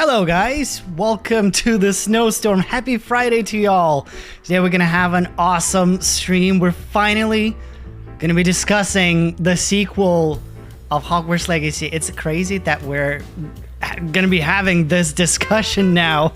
Hello guys, welcome to the snowstorm. Happy Friday to y'all. Today we're gonna have an awesome stream. We're finally gonna be discussing the sequel of Hogwarts Legacy. It's crazy that we're gonna be having this discussion now.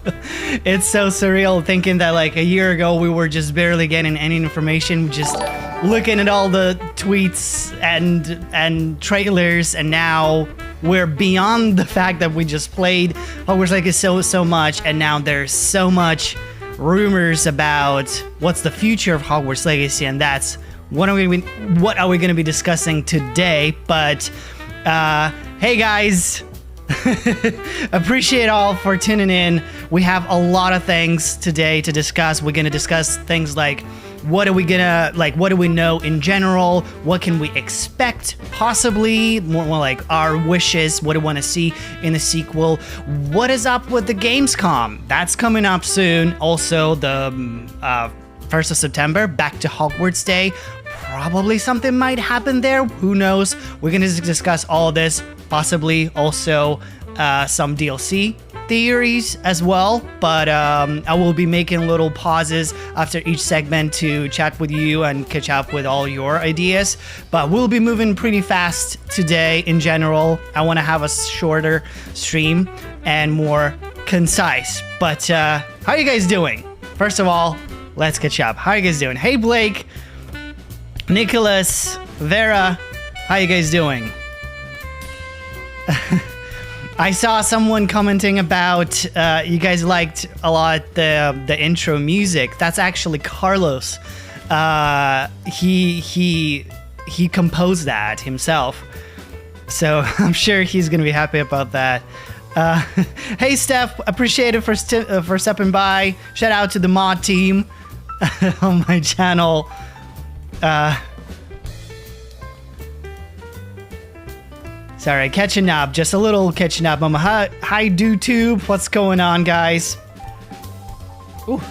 It's so surreal thinking that like a year ago we were just barely getting any information, just looking at all the tweets and trailers, and now we're beyond the fact that we just played Hogwarts Legacy so much, and now there's so much rumors about what's the future of Hogwarts Legacy, and that's what are we going to be discussing today. But hey guys, appreciate all for tuning in. We have a lot of things today to discuss. We're going to discuss things like what do we know in general? What can we expect? Possibly more like our wishes. What do we want to see in the sequel? What is up with the Gamescom? That's coming up soon. Also, the 1st of September, back to Hogwarts Day. Probably something might happen there. Who knows? We're going to discuss all this. Possibly also some DLC theories as well, but I will be making little pauses after each segment to chat with you and catch up with all your ideas. But we'll be moving pretty fast today in general. I want to have a shorter stream and more concise. But how are you guys doing? First of all, let's catch up. How are you guys doing? Hey Blake, Nicholas, Vera, how are you guys doing? I saw someone commenting about you guys liked a lot the intro music. That's actually Carlos. He composed that himself, so I'm sure he's gonna be happy about that. Hey Steph, appreciate it for stepping by. Shout out to the mod team on my channel. Sorry, catching up. Just a little catching up. Hi, DoTube. What's going on, guys? Ooh.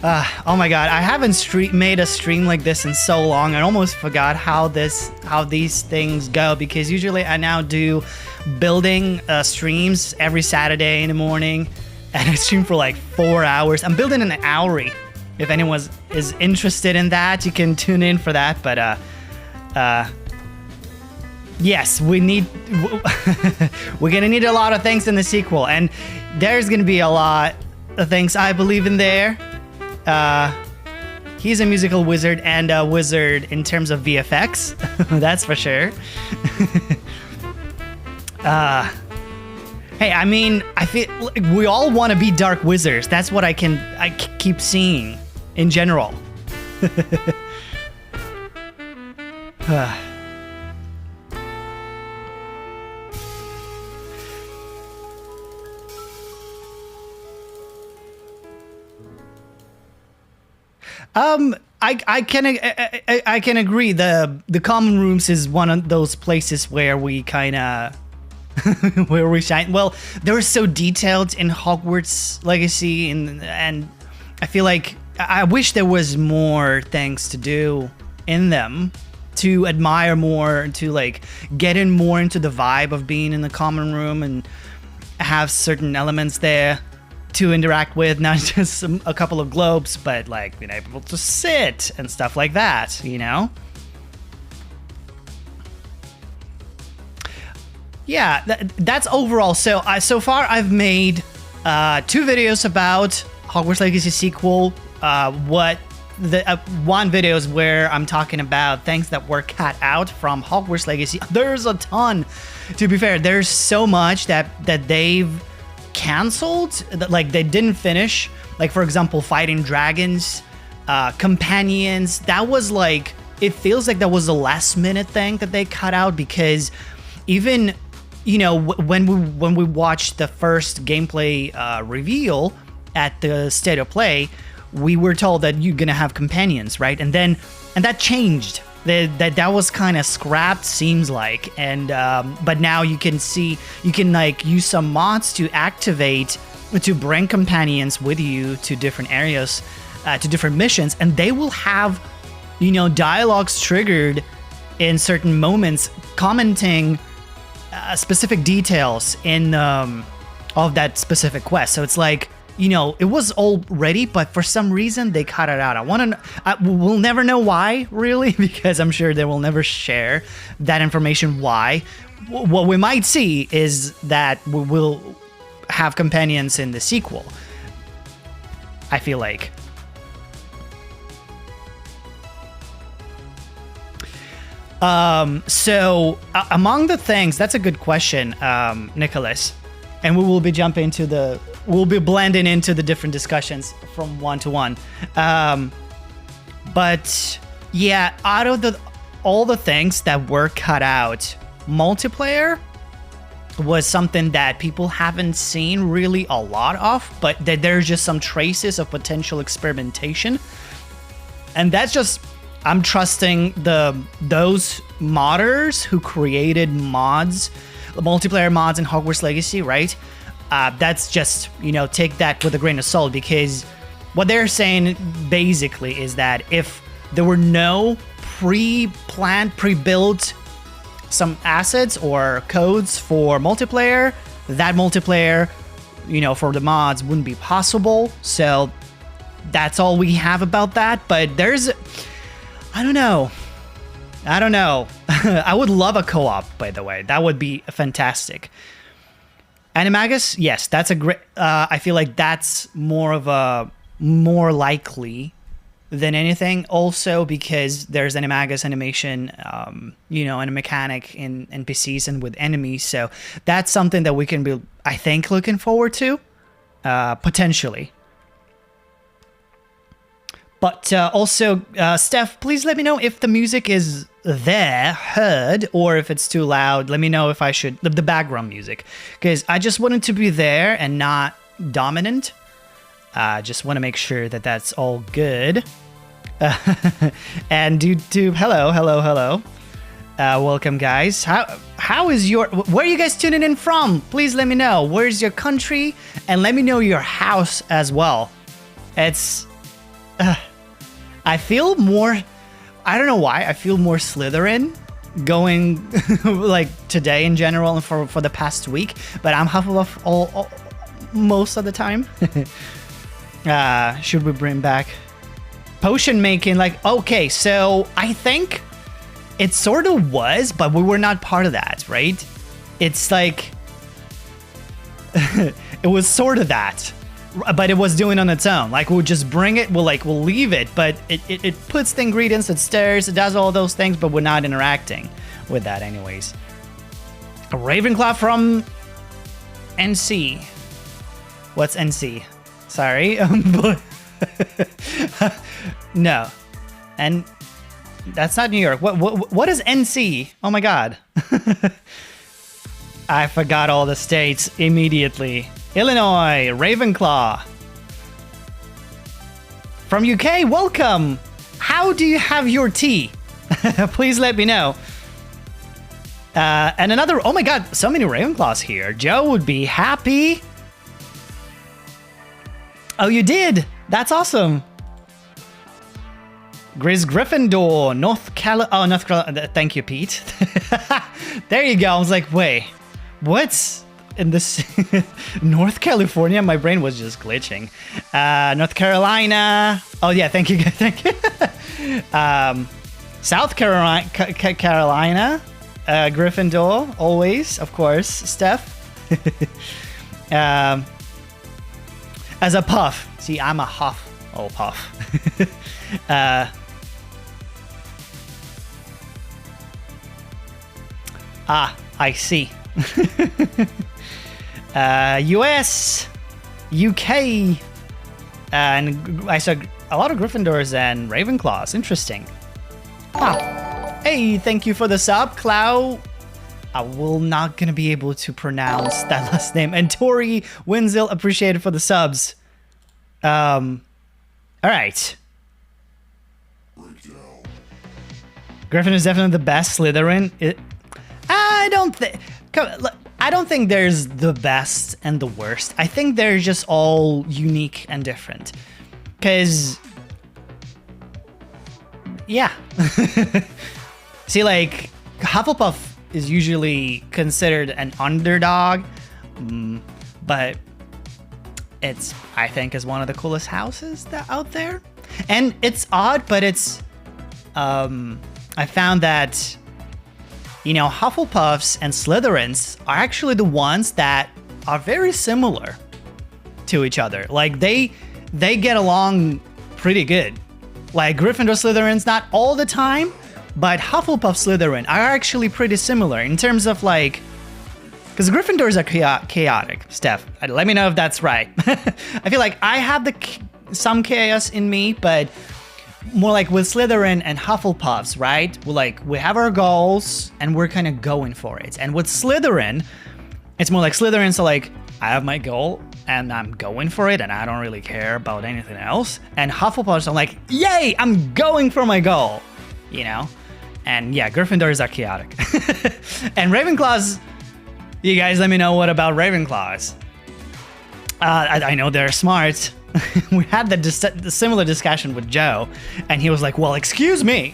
Oh my god, I haven't made a stream like this in so long. I almost forgot how these things go, because usually I now do building streams every Saturday in the morning, and I stream for like 4 hours. I'm building an Owry. If anyone is interested in that, you can tune in for that. But yes, we're gonna need a lot of things in the sequel, and there's gonna be a lot of things I believe in there. He's a musical wizard and a wizard in terms of VFX, that's for sure. Hey, I mean, I feel like we all want to be dark wizards. That's what I keep seeing in general. I can agree. The common rooms is one of those places where we kind of where we shine. Well, they were so detailed in Hogwarts Legacy, and I feel like I wish there was more things to do in them, to admire more, to like get in more into the vibe of being in the common room and have certain elements there to interact with, not just a couple of globes, but like being able to sit and stuff like that, you know? Yeah, that's overall. So far I've made 2 videos about Hogwarts Legacy sequel. One video is where I'm talking about things that were cut out from Hogwarts Legacy. There's a ton, to be fair. There's so much that they've canceled, that like they didn't finish, like for example fighting dragons, companions. That was like, it feels like that was a last minute thing that they cut out, because even, you know, when we watched the first gameplay reveal at the State of Play, we were told that you're gonna have companions, right? And that changed. That was kind of scrapped, seems like, and but now you can like use some mods to activate, to bring companions with you to different areas, to different missions, and they will have, you know, dialogues triggered in certain moments, commenting specific details in of that specific quest. So it's like, you know, it was all ready, but for some reason they cut it out. We'll never know why, really, because I'm sure they will never share that information why. What we might see is that we will have companions in the sequel, I feel like. So among the things, that's a good question, Nicholas, and we will be we'll be blending into the different discussions from one to one. But yeah, out of all the things that were cut out, multiplayer was something that people haven't seen really a lot of, but that there's just some traces of potential experimentation. And that's just, I'm trusting those modders who created mods, multiplayer mods in Hogwarts Legacy, right? That's just, you know, take that with a grain of salt, because what they're saying basically is that if there were no pre-planned, pre-built some assets or codes for multiplayer, that multiplayer, you know, for the mods wouldn't be possible. So that's all we have about that. But there's, I don't know. I would love a co-op, by the way. That would be fantastic. Animagus, yes, that's a great, I feel like that's more likely than anything, also because there's Animagus animation, you know, and a mechanic in NPCs and with enemies. So that's something that we can be, I think, looking forward to, potentially. But also, Steph, please let me know if the music is heard, or if it's too loud. Let me know if I should, the background music, because I just want it to be there and not dominant. Just want to make sure that that's all good. And hello. Welcome, guys. How is where are you guys tuning in from? Please let me know. Where's your country? And let me know your house as well. It's, I feel more, I don't know why, I feel more Slytherin going like today in general and for the past week, but I'm Hufflepuff all most of the time. Should we bring back potion making? Like, okay, so I think it sort of was, but we were not part of that, right? It's like it was sort of that, but it was doing on its own. Like, we'll just bring it, we'll leave it, but it puts the ingredients, it stirs, it does all those things, but we're not interacting with that anyways. A Ravenclaw from NC. What's NC? Sorry. No. And that's not New York. What is NC? Oh my god. I forgot all the states immediately. Illinois, Ravenclaw. From UK, welcome. How do you have your tea? Please let me know. And another, oh my god, so many Ravenclaws here. Joe would be happy. Oh, you did? That's awesome. Gryffindor, North Carolina. Thank you, Pete. There you go. I was like, wait, what's in this? North California? My brain was just glitching. North Carolina. Oh yeah, thank you. Thank you. South Carolina. Gryffindor, always, of course. Steph. As a puff. See, I'm a huff. Oh, puff. I see. US, UK, and I saw a lot of Gryffindors and Ravenclaws. Interesting. Hey, thank you for the sub, Clow. I will not gonna be able to pronounce that last name. And Tori Winzel, appreciated for the subs. All right. Griffin is definitely the best Slytherin. I don't think there's the best and the worst. I think they're just all unique and different. Cause, yeah. See, like, Hufflepuff is usually considered an underdog, but I think is one of the coolest houses that out there. And it's odd, but it's I found that, you know, Hufflepuffs and Slytherins are actually the ones that are very similar to each other. Like they get along pretty good. Like Gryffindor Slytherins, not all the time, but Hufflepuff Slytherin are actually pretty similar in terms of like, because Gryffindors are chaotic, Steph. Let me know if that's right. I feel like I have some chaos in me, but more like with Slytherin and Hufflepuffs, right? We have our goals and we're kind of going for it. And with Slytherin, it's more like Slytherins are like, I have my goal and I'm going for it and I don't really care about anything else. And Hufflepuffs are like, yay, I'm going for my goal, you know? And yeah, Gryffindors are chaotic. And Ravenclaws, you guys let me know what about Ravenclaws. I know they're smart. We had the similar discussion with Joe, and he was like, well, excuse me.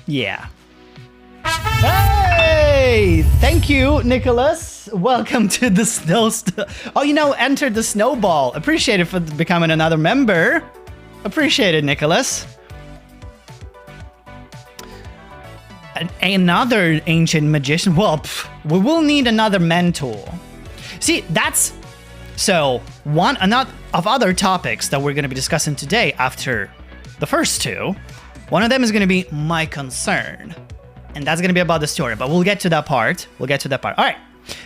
Yeah. Hey! Thank you, Nicholas. Welcome to the snow... entered the snowball. Appreciate it for becoming another member. Appreciate it, Nicholas. Another ancient magician. Well, we will need another mentor. See, that's... So, one of other topics that we're going to be discussing today after the first two, one of them is going to be my concern. And that's going to be about the story, but we'll get to that part. All right.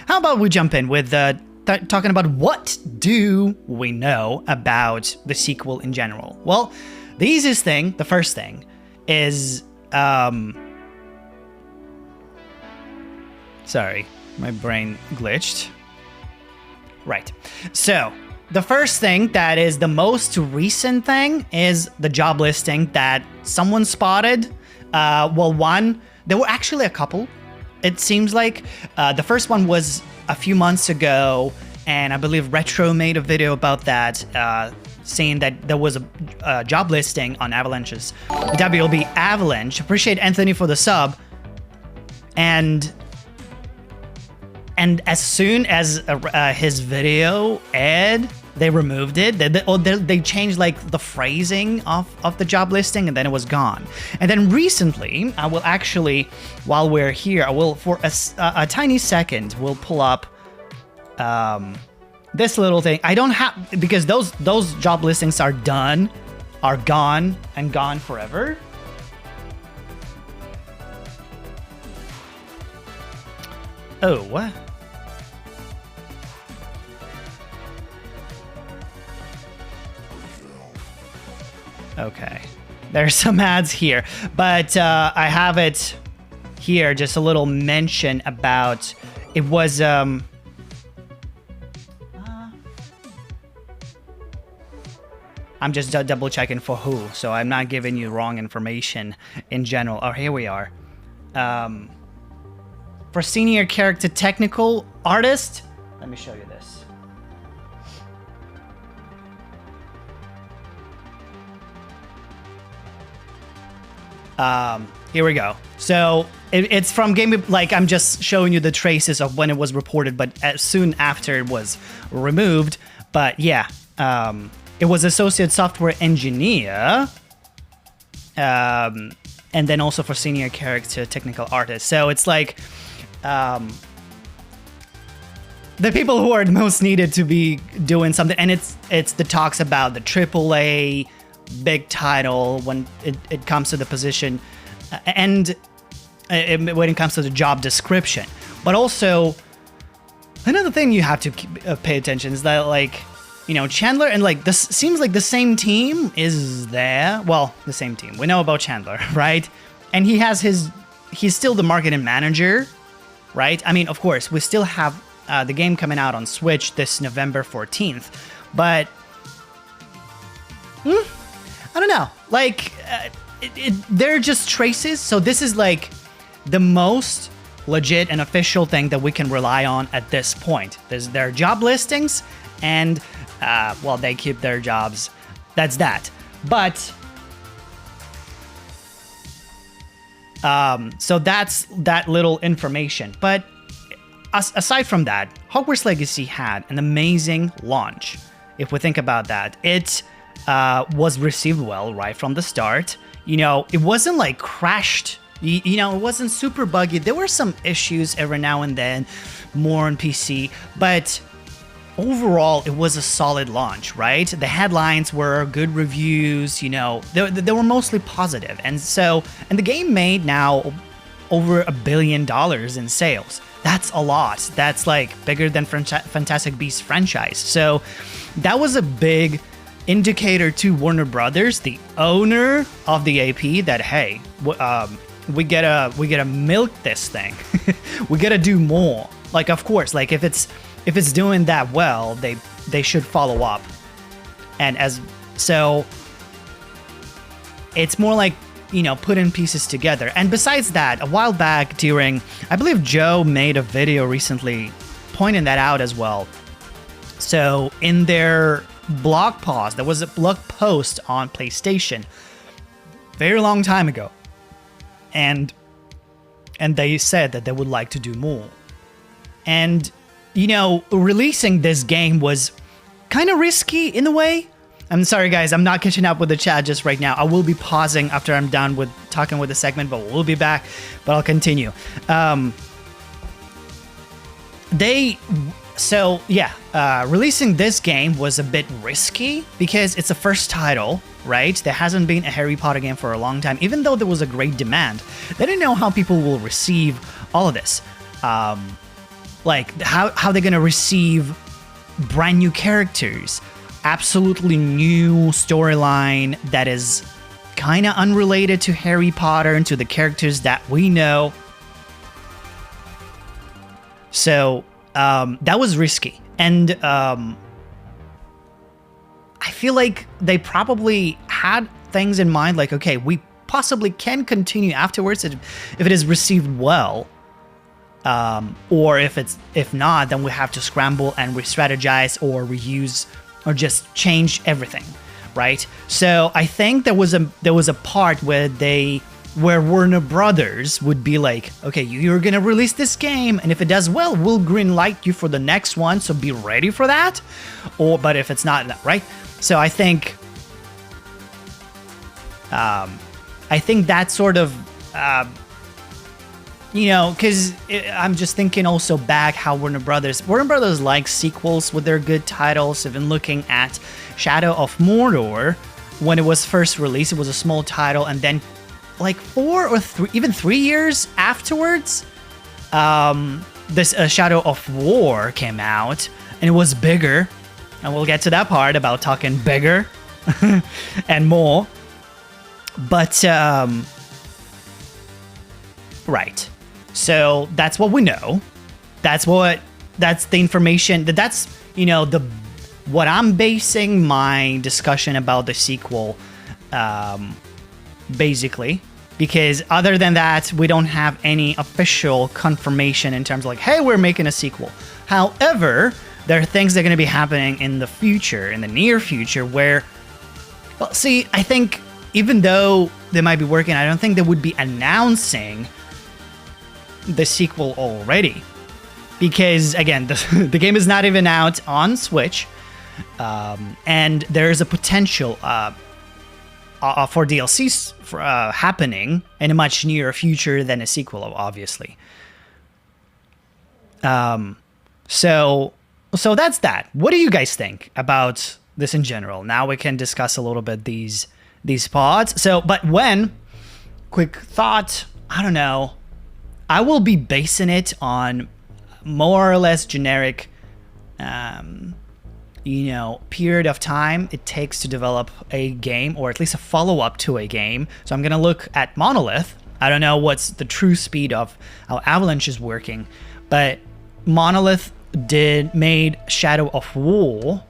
How about we jump in with talking about what do we know about the sequel in general? Well, the first thing is... Sorry, my brain glitched. Right. So, the first thing that is the most recent thing is the job listing that someone spotted. There were actually a couple. It seems like the first one was a few months ago, and I believe Retro made a video about that, saying that there was a job listing on Avalanche's WLB Avalanche. Appreciate Anthony for the sub. And as soon as his video aired, they removed it. They changed like the phrasing of the job listing, and then it was gone. And then recently, I will actually, while we're here, I will for a tiny second, we'll pull up this little thing. I don't have, because those job listings are gone and gone forever. Oh, what? Okay. There's some ads here, but I have it here, just a little mention about, it was, I'm just double checking for who, so I'm not giving you wrong information in general. Oh, here we are. For senior character technical artist, let me show you this. Here we go. So it's from Game, like I'm just showing you the traces of when it was reported, but as soon after it was removed. But yeah, it was associate software engineer, and then also for senior character technical artist. So it's like the people who are most needed to be doing something, and it's the talks about the AAA big title when it comes to the position, and when it comes to the job description. But also, another thing you have to pay attention is that, like, you know, Chandler and like this seems like the same team is there. Well, the same team. We know about Chandler, right? And he's still the marketing manager, right? I mean, of course, we still have the game coming out on Switch this November 14th, but I don't know. Like, they're just traces. So this is like the most legit and official thing that we can rely on at this point. There's their job listings, and well, they keep their jobs. That's that. But so that's that little information. But aside from that, Hogwarts Legacy had an amazing launch. If we think about that, it was received well right from the start. You know, it wasn't like crashed. You know, it wasn't super buggy. There were some issues every now and then, more on PC, but overall, it was a solid launch, right? The headlines were good reviews, you know, they were mostly positive. And the game made now over $1 billion in sales. That's a lot. That's like bigger than Fantastic Beasts franchise. So that was a big indicator to Warner Brothers, the owner of the AP, that, hey, we gotta milk this thing. We gotta do more. Like, of course, like if it's doing that well, they should follow up. And so it's more like, you know, putting pieces together. And besides that, a while back I believe Joe made a video recently pointing that out as well. So in their blog post, there was a blog post on PlayStation very long time ago. And they said that they would like to do more. And, you know, releasing this game was kind of risky in a way. I'm sorry, guys, I'm not catching up with the chat just right now. I will be pausing after I'm done with talking with the segment, but we'll be back. But I'll continue. Releasing this game was a bit risky because it's a first title, right? There hasn't been a Harry Potter game for a long time, even though there was a great demand. They didn't know how people will receive all of this. Like how they're gonna receive brand new characters, absolutely new storyline that is kind of unrelated to Harry Potter and to the characters that we know. So that was risky. And I feel like they probably had things in mind like, okay, we possibly can continue afterwards if it is received well. Or if not, then we have to scramble and re-strategize or reuse or just change everything, right? So I think there was a part where Warner Brothers would be like, okay, you're gonna release this game, and if it does well, we'll green light you for the next one, so be ready for that. But if it's not, right? So I think that sort of, you know, because I'm just thinking also back how Warner Brothers likes sequels with their good titles. I've been looking at Shadow of Mordor. When it was first released, it was a small title, and then like 4 or 3 years afterwards, this Shadow of War came out, and it was bigger. And we'll get to that part about talking bigger and more. But right. So that's what we know. That's the information that's, you know, what I'm basing my discussion about the sequel, basically, because other than that, we don't have any official confirmation in terms of like, hey, we're making a sequel. However, there are things that are going to be happening in the future, in the near future, where, well, see, I think even though they might be working, I don't think they would be announcing the sequel already, because again, the game is not even out on Switch, and there is a potential for DLCs happening in a much nearer future than a sequel, obviously. So that's that. What do you guys think about this in general? Now we can discuss a little bit these pods. Quick thought, I don't know. I will be basing it on more or less generic, period of time it takes to develop a game, or at least a follow-up to a game. So I'm going to look at Monolith. I don't know what's the true speed of how Avalanche is working, but Monolith made Shadow of War.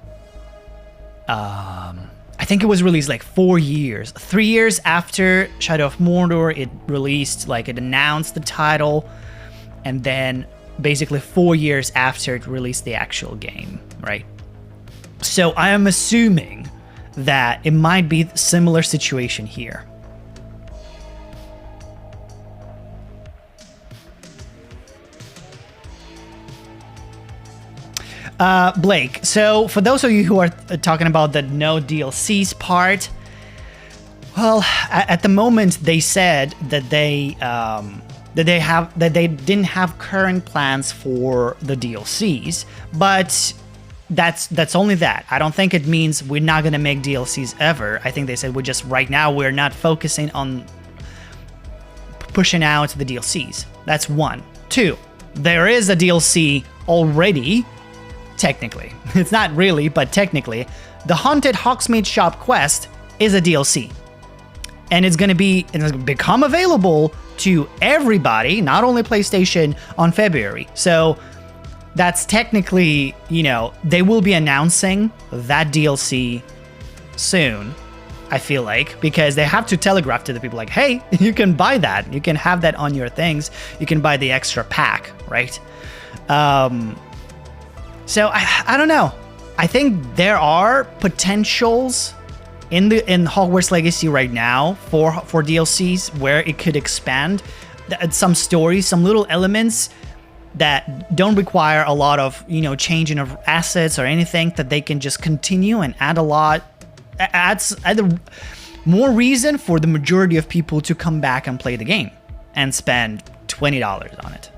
I think it was released like 3 years after Shadow of Mordor. It released, like, it announced the title, and then basically 4 years after it released the actual game, right? So I am assuming that it might be a similar situation here. Blake, so for those of you who are talking about the no DLCs part, well, at the moment they said that they didn't have current plans for the DLCs, but that's only that. I don't think it means we're not gonna make DLCs ever. I think they said right now we're not focusing on pushing out the DLCs. That's one. Two, there is a DLC already, technically. It's not really, but technically. The Haunted Hogsmeade Shop quest is a DLC. And it's gonna become available to everybody, not only PlayStation, on February. So that's technically, they will be announcing that DLC soon, I feel like, because they have to telegraph to the people like, hey, you can buy that. You can have that on your things. You can buy the extra pack, right? So I don't know. I think there are potentials in Hogwarts Legacy right now for DLCs where it could expand some stories, some little elements that don't require a lot of, changing of assets or anything, that they can just continue and add more reason for the majority of people to come back and play the game and spend $20 on it.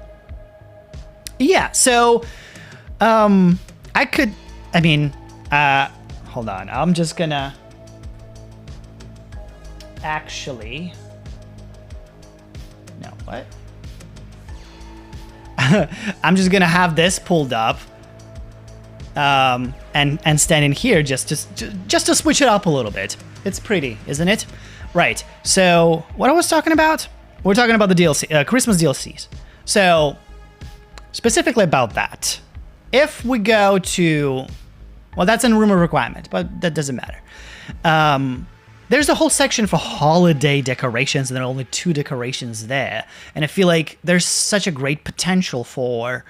Yeah, so hold on, I'm just gonna actually, no, what? I'm just gonna have this pulled up, and standing here just to switch it up a little bit. It's pretty, isn't it? Right. So what I was talking about? We're talking about the DLC, Christmas DLCs. So specifically about that, if we go to, well, that's a rumor requirement, but that doesn't matter. There's a whole section for holiday decorations, and there are only 2 decorations there. And I feel like there's such a great potential for,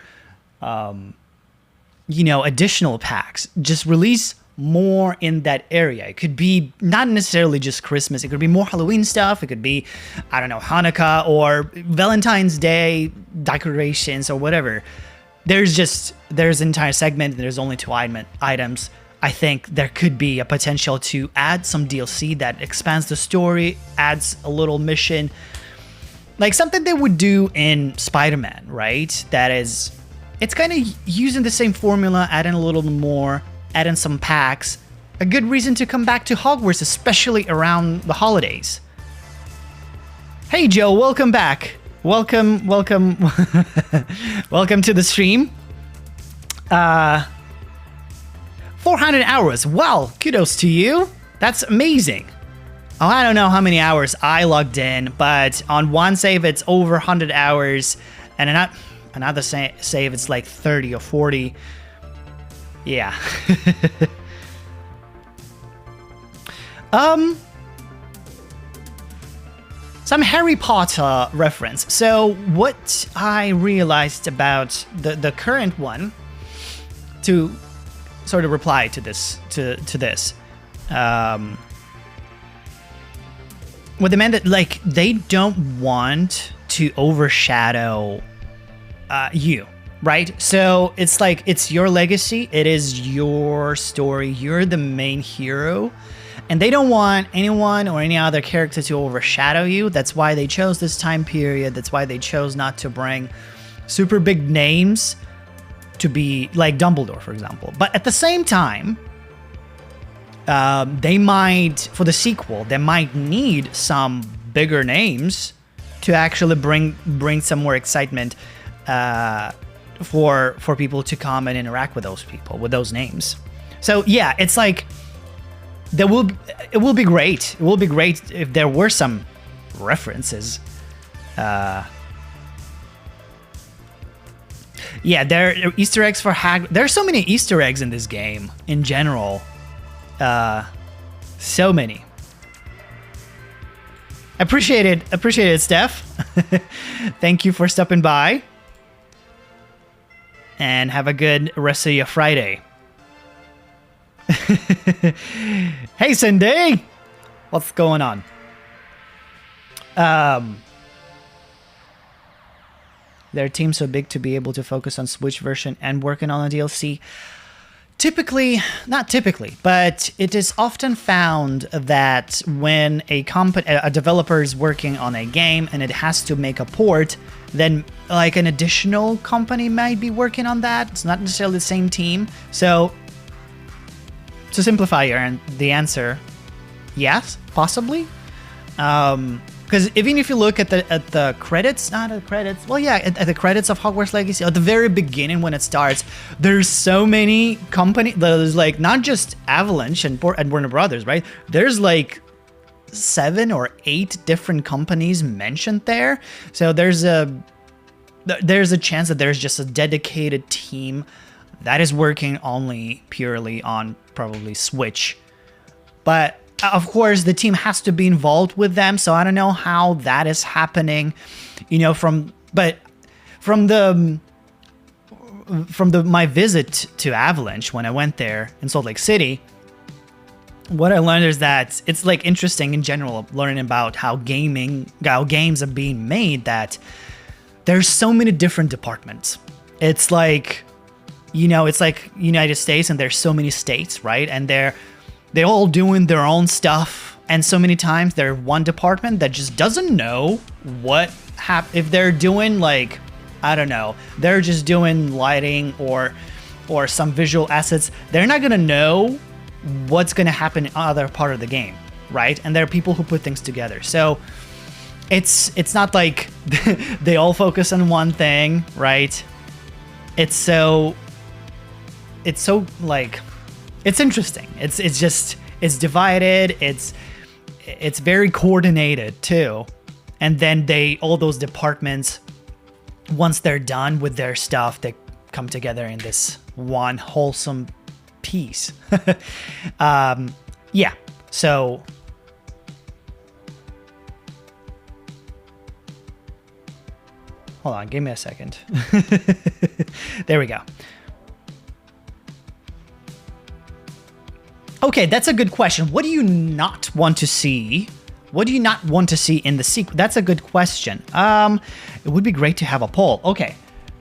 additional packs. Just release more in that area. It could be not necessarily just Christmas. It could be more Halloween stuff. It could be, I don't know, Hanukkah or Valentine's Day decorations or whatever. There's an entire segment, and there's only 2 items. I think there could be a potential to add some DLC that expands the story, adds a little mission, like something they would do in Spider-Man, right? It's kind of using the same formula, adding a little more, adding some packs. A good reason to come back to Hogwarts, especially around the holidays. Hey Joe, welcome back. Welcome welcome to the stream. 400 hours. Wow, kudos to you. That's amazing. Oh, I don't know how many hours I logged in, but on one save it's over 100 hours, and another save it's like 30 or 40. Yeah. Some Harry Potter reference. So what I realized about the current one, to sort of reply to this, what they meant that, like, they don't want to overshadow you, right? So it's like, it's your legacy, it is your story, you're the main hero, and they don't want anyone or any other character to overshadow you. That's why they chose this time period. That's why they chose not to bring super big names to be like Dumbledore, for example. But at the same time, they might, for the sequel, they might need some bigger names to actually bring some more excitement for people to come and interact with those people, with those names. So yeah, it's like it will be great. It will be great if there were some references. Yeah, there are Easter eggs for Hagrid. There's so many Easter eggs in this game in general. So many. Appreciate it, Steph. Thank you for stopping by. And have a good rest of your Friday. Hey, Cindy! What's going on? their team so big to be able to focus on Switch version and working on a DLC? Typically, not typically, but it is often found that when a developer is working on a game and it has to make a port, then like an additional company might be working on that. It's not necessarily the same team. So to simplify the answer, yes, possibly. Because even if you look at the credits, not the credits, well, yeah, at the credits of Hogwarts Legacy, at the very beginning when it starts, there's so many companies. There's like not just Avalanche and Warner Brothers, right? There's like 7 or 8 different companies mentioned there. So there's a chance that there's just a dedicated team that is working purely on probably Switch, but. Of course, the team has to be involved with them, so I don't know how that is happening, from my visit to Avalanche when I went there in Salt Lake City. What I learned is that it's like interesting in general learning about how games are being made, that there's so many different departments. It's like, it's like United States and there's so many states, right? And they're all doing their own stuff, and so many times there's one department that just doesn't know if they're doing, like, I don't know, they're just doing lighting or some visual assets. They're not gonna know what's gonna happen in other part of the game, right? And there are people who put things together. So it's not like they all focus on one thing, right? It's so like. It's interesting. It's divided. It's very coordinated too. And then all those departments, once they're done with their stuff, they come together in this one wholesome piece. Yeah. So hold on, give me a second. There we go. Okay, that's a good question. What do you not want to see? What do you not want to see in the sequel? That's a good question. It would be great to have a poll. Okay.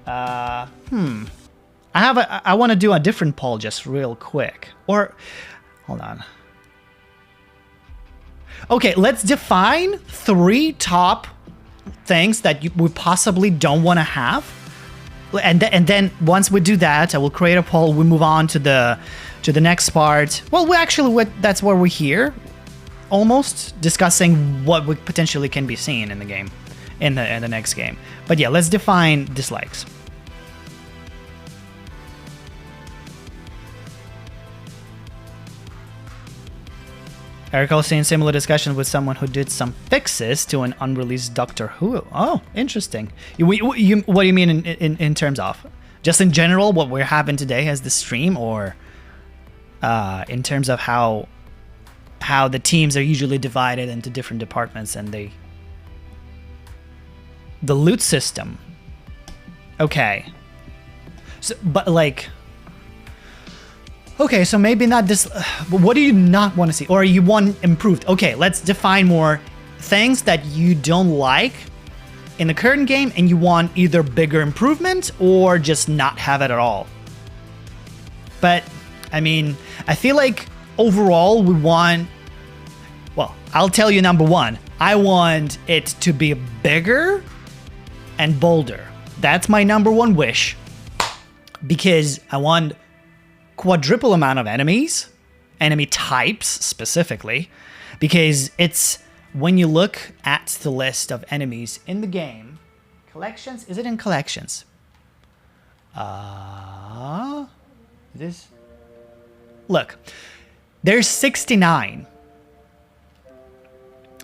I want to do a different poll just real quick. Or, hold on. Okay, let's define 3 top things that we possibly don't want to have. And then once we do that, I will create a poll. We move on to the next part. Well, that's where we're here, almost discussing what we potentially can be seen in the game, in the next game. But yeah, let's define dislikes. Eric was saying similar discussion with someone who did some fixes to an unreleased Doctor Who. Oh, interesting. What do you mean in terms of? Just in general, what we're having today as the stream, or in terms of how the teams are usually divided into different departments and the loot system. Okay. So, but like... Okay, so maybe not this. What do you not want to see? Or you want improved? Okay, let's define more things that you don't like in the current game and you want either bigger improvement or just not have it at all. But, I mean, I feel like overall we want... Well, I'll tell you number one. I want it to be bigger and bolder. That's my number one wish. Because I want... quadruple amount of enemy types specifically, because it's when you look at the list of enemies in the game, collections, is it in collections? Look, there's 69.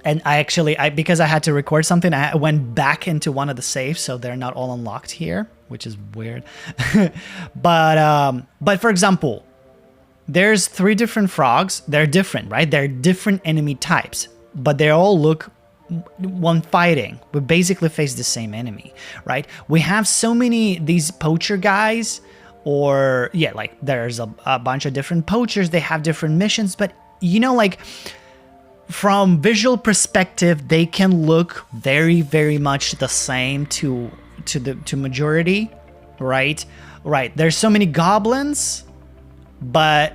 And because I had to record something, I went back into one of the safes, so they're not all unlocked here, which is weird. But for example, there's 3 different frogs. They're different, right? They're different enemy types, but they all look when fighting. We basically face the same enemy, right? We have so many these poacher guys, or yeah, like there's a bunch of different poachers. They have different missions, but like. From visual perspective, they can look very, very much the same to to majority, right? Right. There's so many goblins, but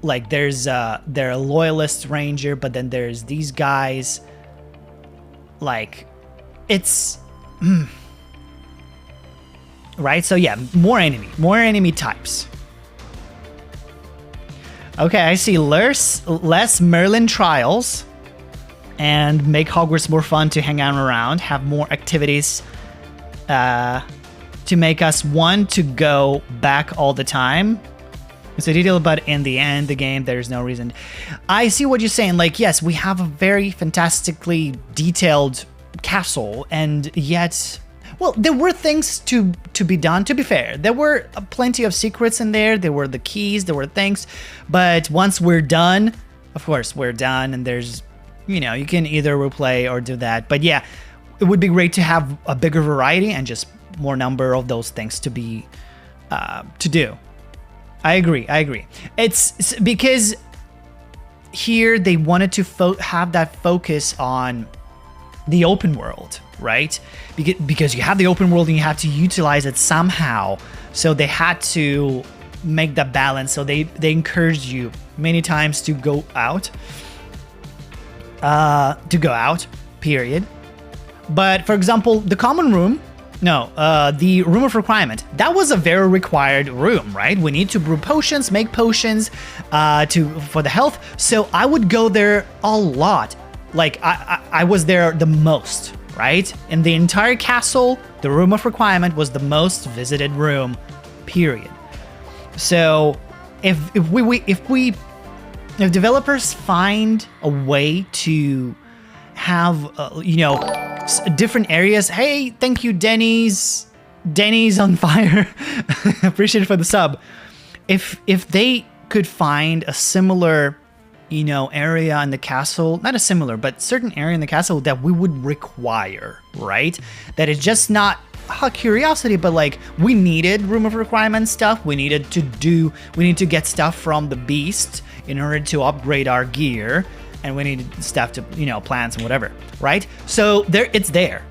like there's they're a loyalist ranger, but then there's these guys. Like, it's right. So yeah, more enemy types. Okay, I see less Merlin trials, and make Hogwarts more fun to hang out around. Have more activities to make us want to go back all the time. It's a detail, but in the end, the game, there's no reason. I see what you're saying. Like, yes, we have a very fantastically detailed castle, and yet, well, there were things to be done. To be fair, there were plenty of secrets in there. There were the keys. There were things, but once we're done, of course, we're done, and there's, you know, you can either replay or do that. But yeah, it would be great to have a bigger variety and just more number of those things to be to do. I agree. It's because here they wanted to have that focus on the open world, right? Because you have the open world and you have to utilize it somehow. So they had to make that balance. So they encouraged you many times to go out. Period. But for example, the common room. No, the room of requirement. That was a very required room, right? We need to brew potions, make potions for the health. So I would go there a lot. Like I was there the most, right? In the entire castle, the room of requirement was the most visited room, period. So if developers find a way to have different areas. Hey, thank you, Denny's on fire. Appreciate it for the sub. If they could find a similar area in the castle, not a similar, but certain area in the castle that we would require, right? That is just not a curiosity, but like we needed room of requirement stuff. We need to get stuff from the beast in order to upgrade our gear. And we need stuff to, plants and whatever, right? So it's there.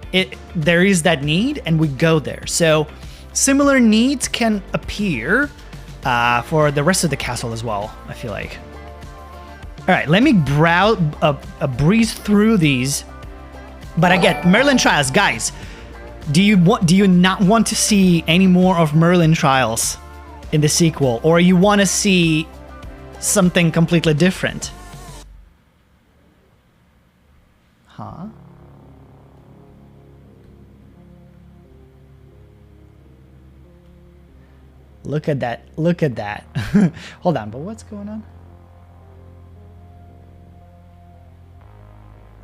There is that need, and we go there. So similar needs can appear for the rest of the castle as well, I feel like. All right, let me breeze through these. But I get Merlin Trials, guys. Do you not want to see any more of Merlin Trials in the sequel, or you want to see something completely different? Huh? Look at that. Hold on, but what's going on?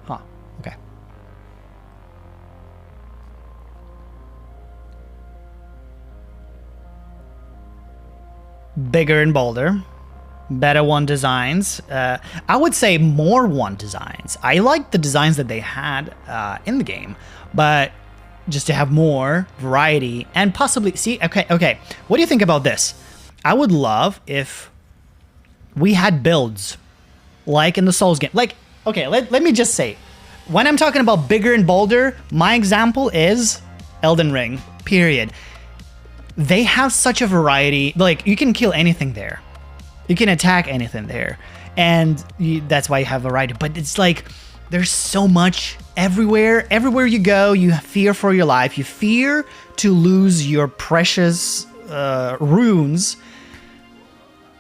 Huh, okay. Bigger and bolder. Better one designs. I would say more one designs. I like the designs that they had in the game, but just to have more variety and possibly see. Okay. What do you think about this? I would love if we had builds like in the Souls game. Like, okay, let me just say, when I'm talking about bigger and bolder, my example is Elden Ring. Period. They have such a variety. Like, you can kill anything there. You can attack anything there, and that's why you have variety. But it's like there's so much everywhere. Everywhere you go, you fear for your life. You fear to lose your precious runes,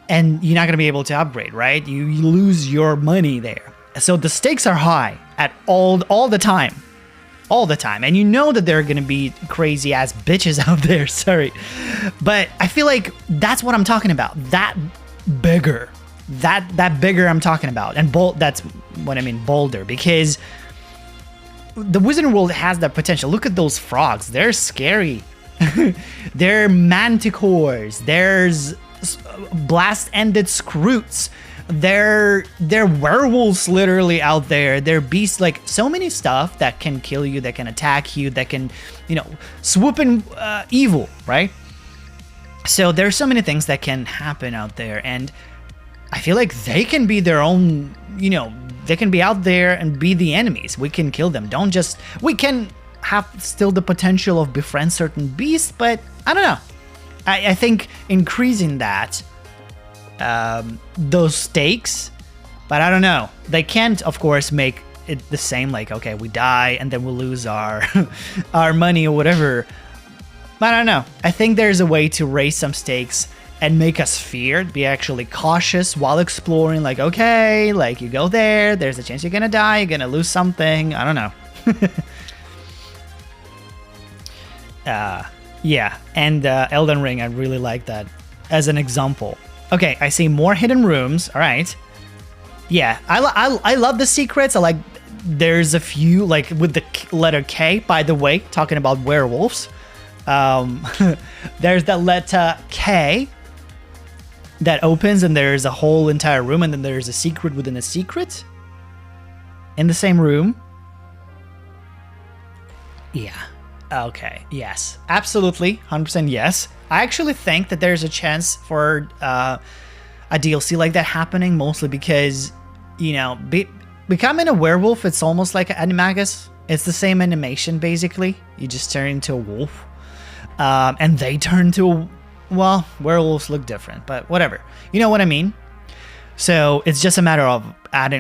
and you're not going to be able to upgrade, right? You lose your money there. So the stakes are high at all the time. All the time. And you know that there are going to be crazy ass bitches out there. Sorry. But I feel like that's what I'm talking about. That bigger. That bigger I'm talking about. And that's what I mean, bolder. Because the Wizarding World has that potential. Look at those frogs. They're scary. They're manticores. There's blast-ended scroots. They're werewolves literally out there. They're beasts, like so many stuff that can kill you, that can attack you, that can, swoop in evil, right? So there's so many things that can happen out there, and I feel like they can be their own, they can be out there and be the enemies. We can kill them. We can have still the potential of befriend certain beasts, but I don't know. I think increasing that, those stakes, but I don't know. They can't, of course, make it the same, like, okay, we die and then we'll lose our our money or whatever. But I don't know. I think there's a way to raise some stakes and make us feared, be actually cautious while exploring, like, okay, like, you go there's a chance you're gonna die, you're gonna lose something. I don't know. Yeah, and Elden Ring, I really like that as an example. Okay, I see more hidden rooms. All right. Yeah, I love the secrets. I like, there's a few, like with the letter K, by the way, talking about werewolves. There's that letter K that opens and there's a whole entire room, and then there's a secret within a secret in the same room. Yeah. Okay. Yes. Absolutely. 100% yes. I actually think that there's a chance for a DLC like that happening, mostly because, you know, becoming a werewolf, it's almost like an animagus. It's the same animation, basically. You just turn into a wolf. And they turn to, well, werewolves look different, but whatever. You know what I mean? So it's just a matter of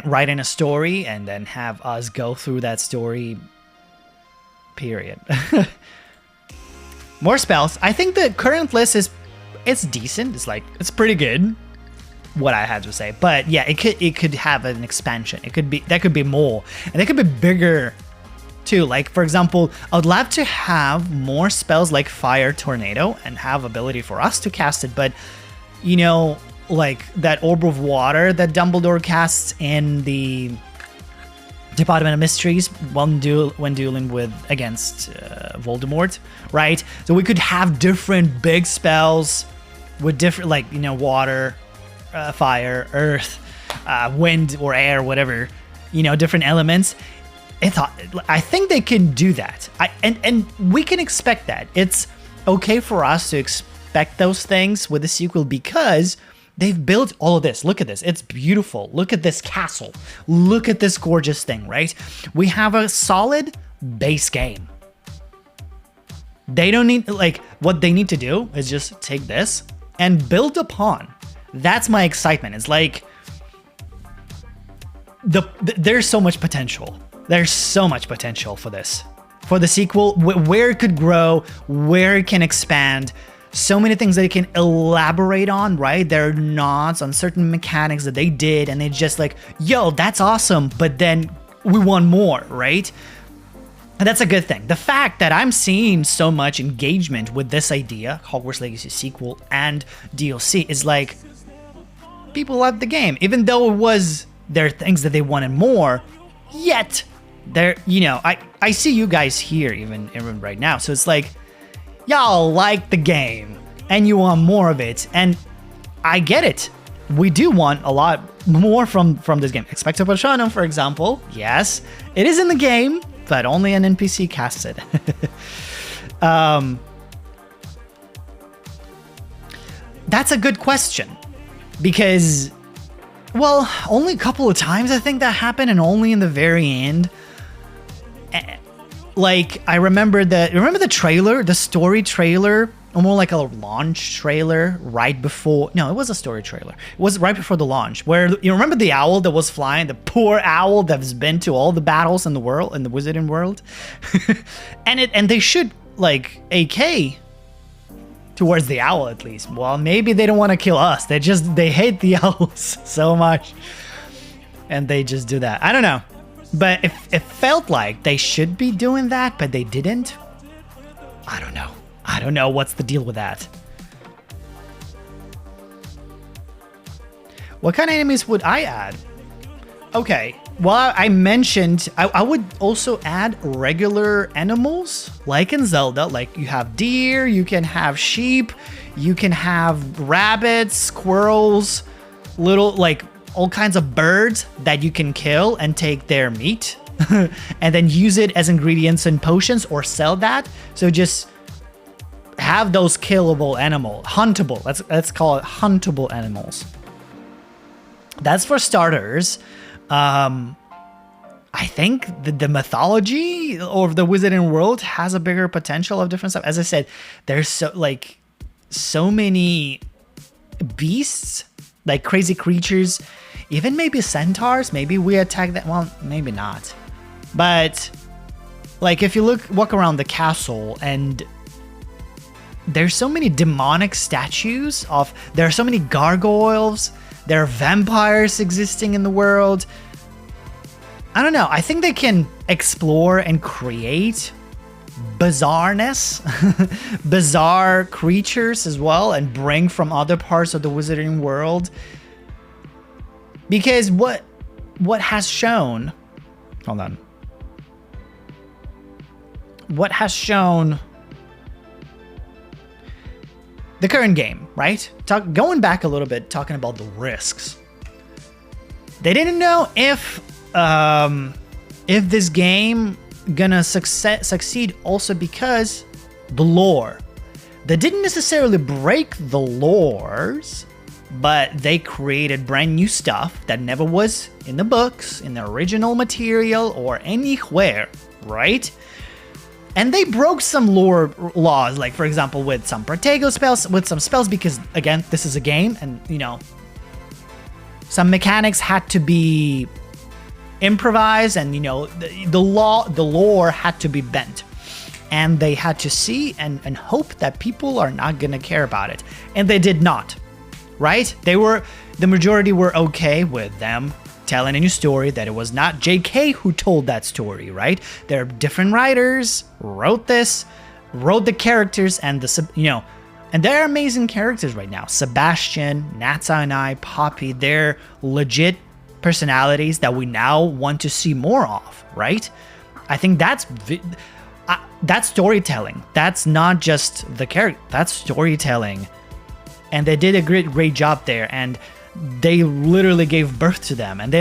writing a story and then have us go through that story, period. More spells. I think the current list it's decent. It's pretty good, what I had to say. But yeah, it could have an expansion. That could be more, and it could be bigger too. Like, for example, I would love to have more spells like Fire Tornado and have ability for us to cast it. But, you know, like that Orb of Water that Dumbledore casts in the Department of Mysteries when dueling against Voldemort, right? So we could have different big spells with different, like, you know, water, fire, earth, wind or air, whatever, you know, different elements. I think they can do that. And we can expect that. It's okay for us to expect those things with the sequel because they've built all of this. Look at this. It's beautiful. Look at this castle. Look at this gorgeous thing, right? We have a solid base game. They don't need, like, what they need to do is just take this and build upon. That's my excitement. It's like there's so much potential. There's so much potential for this. For the sequel, where it could grow, where it can expand. So many things that it can elaborate on, right? There are nods on certain mechanics that they did, and they just like, yo, that's awesome, but then we want more, right? And that's a good thing. The fact that I'm seeing so much engagement with this idea, Hogwarts Legacy sequel and DLC, is like, people love the game. Even though there are things that they wanted more, yet, you know, I see you guys here even right now, so it's like, y'all like the game and you want more of it, and I get it. We do want a lot more from this game. Expecto Patronum, for example, yes, it is in the game, but only an NPC casts it. That's a good question, because, well, only a couple of times I think that happened, and only in the very end. Like, I remember the trailer, the story trailer, or more like a launch trailer right before, no, it was a story trailer. It was right before the launch, where, you remember the owl that was flying, the poor owl that's been to all the battles in the world, in the Wizarding world? and they should, like, AK towards the owl at least. Well, maybe they don't want to kill us. They hate the owls so much. And they just do that. I don't know. But it felt like they should be doing that, but they didn't. I don't know. I don't know what's the deal with that. What kind of enemies would I add? Okay, well, I mentioned I would also add regular animals, like in Zelda. Like, you have deer, you can have sheep, you can have rabbits, squirrels, little, like, all kinds of birds that you can kill and take their meat and then use it as ingredients in potions or sell that. So just have those killable animal, huntable. Let's call it huntable animals. That's for starters. I think the mythology of the wizarding world has a bigger potential of different stuff. As I said, there's so many beasts, like crazy creatures, even maybe centaurs. Maybe we attack that. Well, maybe not. But like if you walk around the castle, and there's so many demonic statues of. There are so many gargoyles. There are vampires existing in the world. I don't know. I think they can explore and create bizarreness, bizarre creatures as well, and bring from other parts of the wizarding world. Because what has shown, hold on. What has shown the current game, right? Going back a little bit, talking about the risks. They didn't know if this game gonna succeed also because the lore. They didn't necessarily break the lores, but they created brand new stuff that never was in the books, in the original material, or anywhere, right? And they broke some lore laws, like for example with some Protego spells, with some spells, because again, this is a game, and you know, some mechanics had to be improvised, and you know, the lore had to be bent, and they had to see and hope that people are not gonna care about it, and they did not, right? The majority were okay with them telling a new story, that it was not JK who told that story, right? There are different writers wrote the characters, and and they're amazing characters right now. Sebastian, Natsa and I, Poppy, they're legit personalities that we now want to see more of, right? I think that's storytelling. That's not just the character, that's storytelling. And they did a great job there, and they literally gave birth to them, and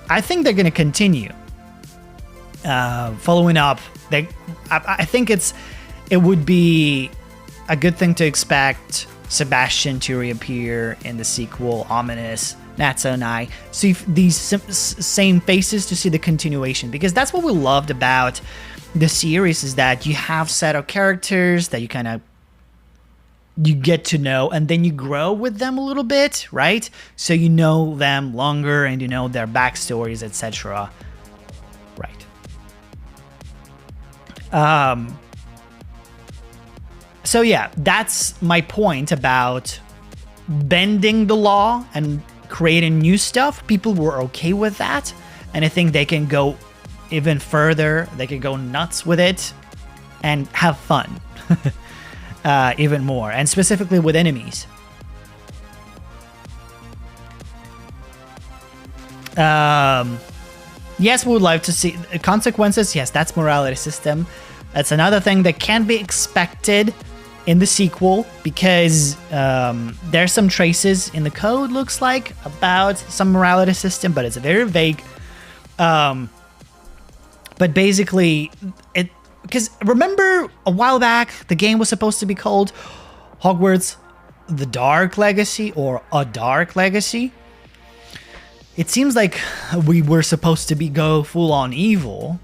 I think they're gonna continue following up. I think it would be a good thing to expect Sebastian to reappear in the sequel, Ominous, Natsa and I, see these same faces, to see the continuation, because that's what we loved about the series, is that you have set of characters that you get to know, and then you grow with them a little bit, right? So you know them longer, and you know their backstories, etc. Right. So yeah, that's my point about bending the law and creating new stuff. People were okay with that, and I think they can go even further. They can go nuts with it and have fun. Even more, and specifically with enemies. Yes, we would like to see consequences. Yes, that's morality system. That's another thing that can be expected in the sequel, because there's some traces in the code, looks like, about some morality system, but it's very vague. But basically, because remember a while back, the game was supposed to be called Hogwarts The Dark Legacy, or A Dark Legacy. It seems like we were supposed to go full on evil,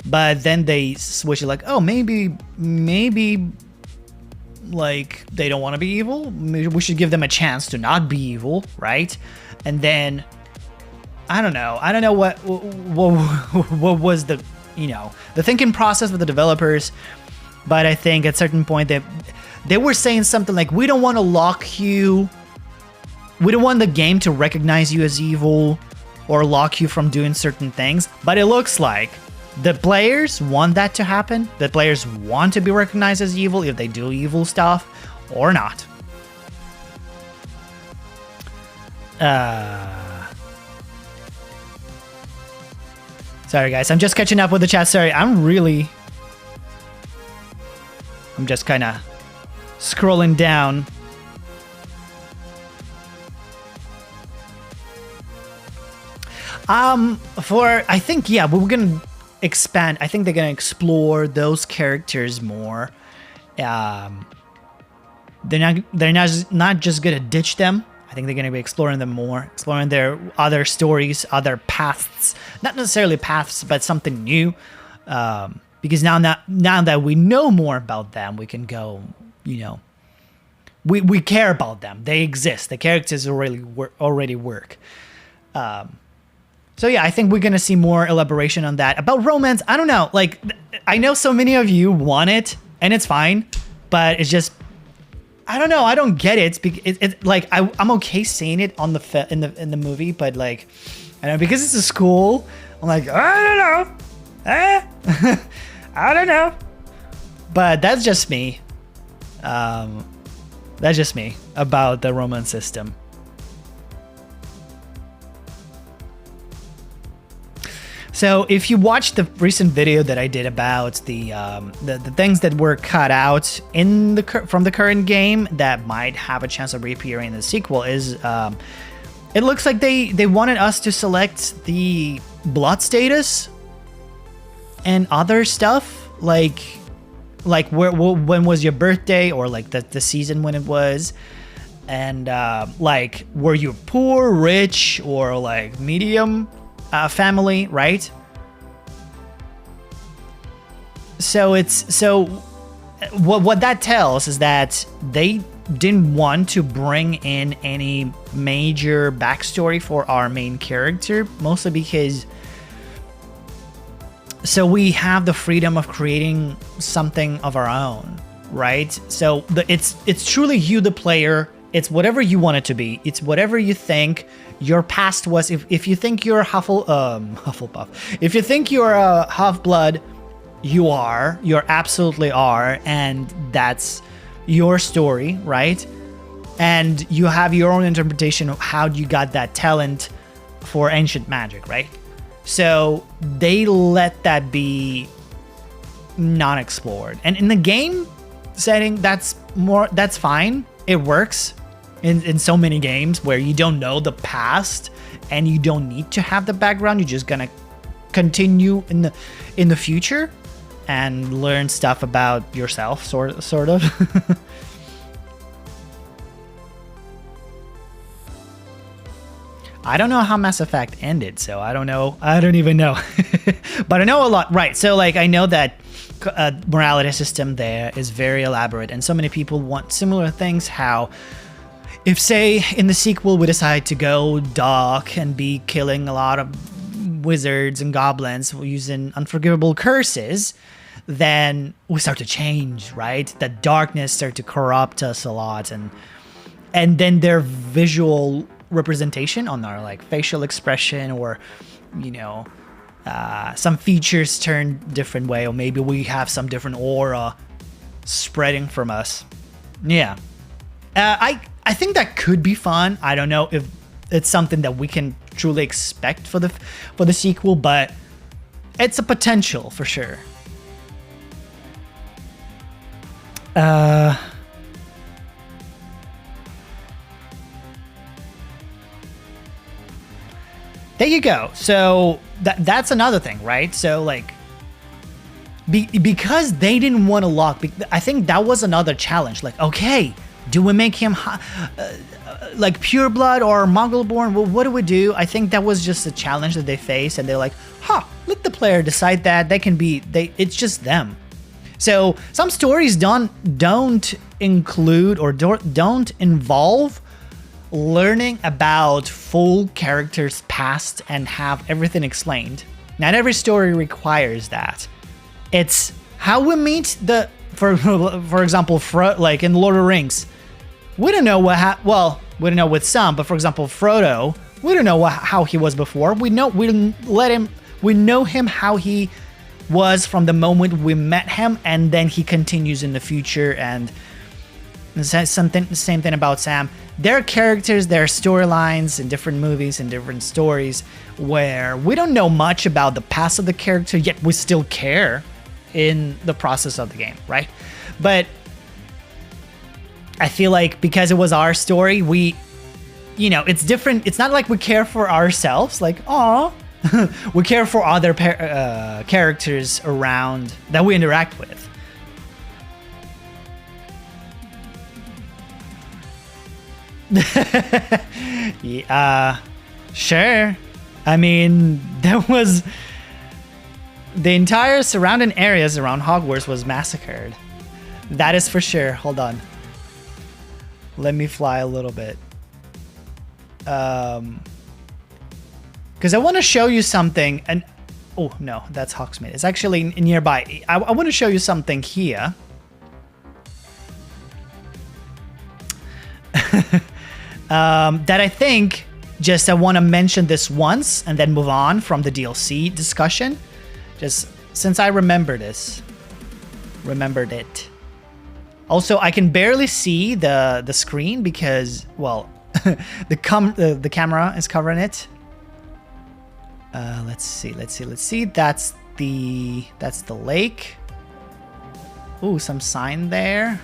but then they switched it, like, oh, maybe like they don't want to be evil. Maybe we should give them a chance to not be evil, right? And then I don't know what was the the thinking process with the developers, but I think at a certain point they were saying something like, we don't want to lock you, we don't want the game to recognize you as evil or lock you from doing certain things, but it looks like the players want that to happen. The players want to be recognized as evil if they do evil stuff or not. Sorry guys, I'm just catching up with the chat. Sorry, I'm just kind of scrolling down. I think, yeah, we're gonna expand. I think they're gonna explore those characters more. They're not just gonna ditch them. I think they're going to be exploring them more, exploring their other stories, other paths, not necessarily paths, but something new. Because now that we know more about them, we can go, we care about them. They exist. The characters already work. So yeah, I think we're going to see more elaboration on that. About romance, I don't know. Like, I know so many of you want it, and it's fine, but it's just, I don't know. I don't get it. It's like I'm okay seeing it on in the movie, but like, I don't know, because it's a school. I'm like, I don't know. I don't know. But that's just me. That's just me about the romance system. So if you watched the recent video that I did about the things that were cut out from the current game that might have a chance of reappearing in the sequel, is it looks like they wanted us to select the blood status and other stuff, like when was your birthday, or like the season when it was, and like were you poor, rich, or like medium family, right? So what that tells is that they didn't want to bring in any major backstory for our main character, mostly because so we have the freedom of creating something of our own, right? So it's truly you, the player. It's whatever you want it to be. It's whatever you think your past was. If you think you're Hufflepuff, if you think you're a Half-Blood, you absolutely are, and that's your story, right? And you have your own interpretation of how you got that talent for ancient magic, right? So they let that be non-explored. And in the game setting, that's fine. It works in so many games where you don't know the past and you don't need to have the background. You're just gonna continue in the future and learn stuff about yourself, sort of. I don't know how Mass Effect ended, so I don't know. I don't even know. But I know a lot. Right, so like I know that morality system there is very elaborate, and so many people want similar things. How if, say, in the sequel we decide to go dark and be killing a lot of wizards and goblins using unforgivable curses, then we start to change, right? The darkness start to corrupt us a lot, and then their visual representation on our like facial expression, or some features turn different way, or maybe we have some different aura spreading from us. Yeah, I think that could be fun. I don't know if it's something that we can truly expect for the sequel, but it's a potential for sure. There you go. So that's another thing, right? So like, because they didn't want to lock, I think that was another challenge. Like, okay, do we make him like pureblood or Muggleborn? Well, what do we do? I think that was just a challenge that they faced, and they're like, let the player decide that. It's just them. So some stories don't include or don't involve learning about full characters' past and have everything explained. Not every story requires that. It's how we meet for example, like in Lord of the Rings, we don't know we don't know with some, but for example, Frodo, we don't know how he was before. We know him how he was from the moment we met him, and then he continues in the future. And the same thing about Sam. There are characters, there are storylines in different movies and different stories where we don't know much about the past of the character, yet we still care in the process of the game, right? But I feel like because it was our story, it's different. It's not like we care for ourselves, like, aw. We care for other characters around that we interact with. Yeah, sure. I mean, there was the entire surrounding areas around Hogwarts was massacred. That is for sure. Hold on. Let me fly a little bit. Because I want to show you something. And oh no, that's Hogsmeade. It's actually nearby. I want to show you something here. That I think just I want to mention this once and then move on from the DLC discussion. Just since I remembered it. Also, I can barely see the screen because, well, the camera is covering it. Let's see. That's the lake. Ooh, some sign there.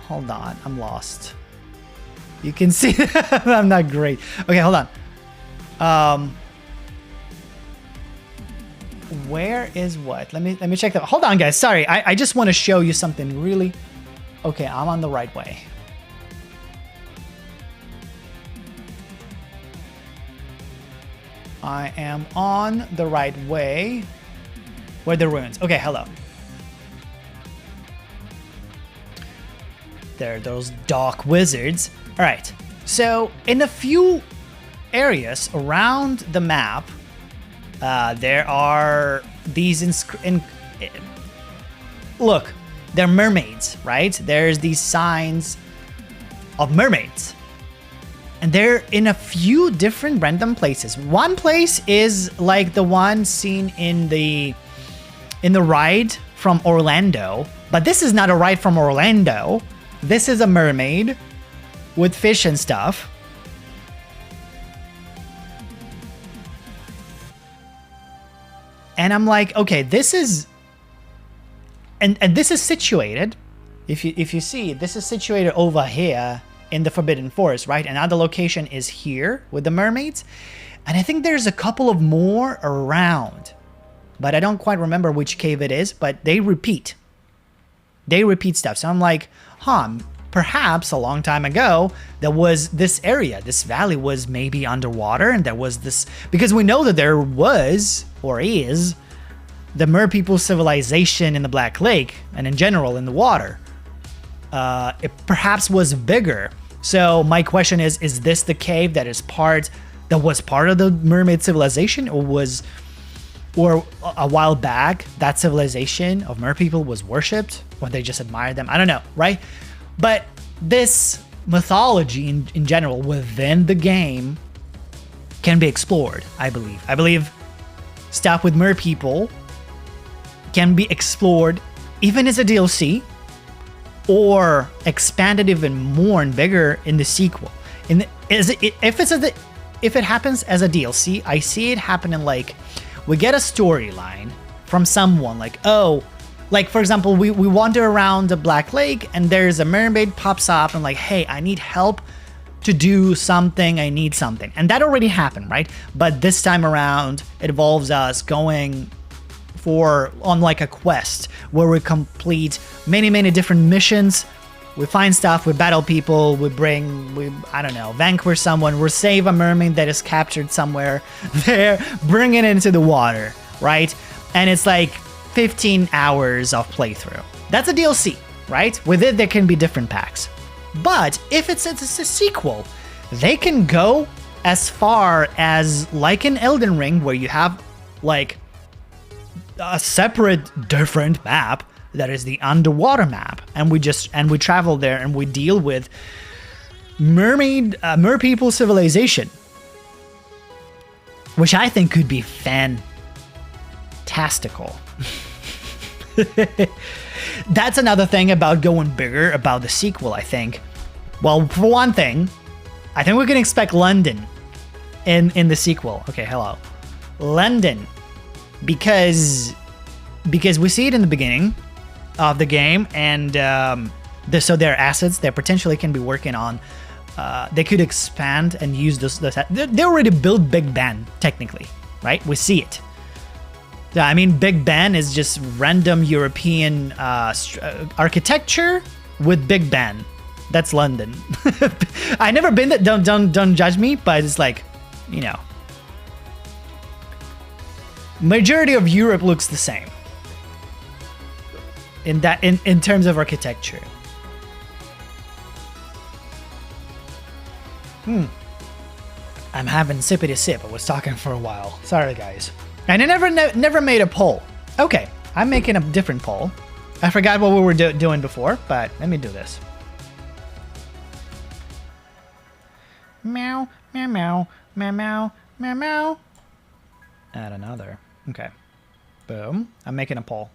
Hold on, I'm lost. You can see I'm not great. Okay, hold on. Where is what? Let me check that. Hold on, guys. Sorry, I just want to show you something really. Okay, I'm on the right way. I am on the right way. Where the ruins? Okay, hello. There are those dark wizards. All right. So in a few areas around the map, there are these look, they're mermaids, right? There's these signs of mermaids. And they're in a few different random places. One place is like the one seen in the ride from Orlando, but this is not a ride from Orlando. This is a mermaid with fish and stuff. And I'm like, okay, this is and this is situated, if you see, this is situated over here in the Forbidden Forest, right? Another location is here with the mermaids. And I think there's a couple of more around, but I don't quite remember which cave it is, but they repeat. They repeat stuff. So I'm like, perhaps a long time ago, there was this area, this valley was maybe underwater, and there was this, because we know that there was, or is, the Mer people civilization in the Black Lake, and in general in the water. It perhaps was bigger. So my question is this the cave that was part of the mermaid civilization, or a while back that civilization of mer people was worshipped, or they just admired them? I don't know, right? But this mythology in general within the game can be explored, I believe. I believe stuff with mer people can be explored even as a DLC, or expanded even more and bigger in the sequel. If it happens as a DLC, I see it happening like we get a storyline from someone like, oh, like for example, we wander around the Black Lake and there's a mermaid pops up and like, hey, I need help to do something, I need something. And that already happened, right? But this time around, it involves us going on like a quest where we complete many different missions. We find stuff, we battle people, we vanquish someone, we save a mermaid that is captured somewhere there, bring it into the water, right? And it's like 15 hours of playthrough. That's a DLC, right? With it, there can be different packs. But if it's a sequel, they can go as far as like in Elden Ring, where you have like a separate different map that is the underwater map, and we travel there and we deal with mer people civilization, which I think could be fantastical. That's another thing about going bigger about the sequel, I think. Well, for one thing, I think we can expect London in the sequel. Okay, hello. London. Because we see it in the beginning of the game, and so their assets they potentially can be working on, they could expand and use those. They already built Big Ben technically, right? We see it. I mean, Big Ben is just random European architecture with Big Ben That's London. I never been there. Don't judge me, but it's like, you know, majority of Europe looks the same in terms of architecture. I'm having sippity sip. I was talking for a while. Sorry, guys. And I never made a poll. Okay, I'm making a different poll. I forgot what we were doing before, but let me do this. Meow, meow, meow, meow, meow, meow, meow. Add another. Okay. Boom. I'm making a poll.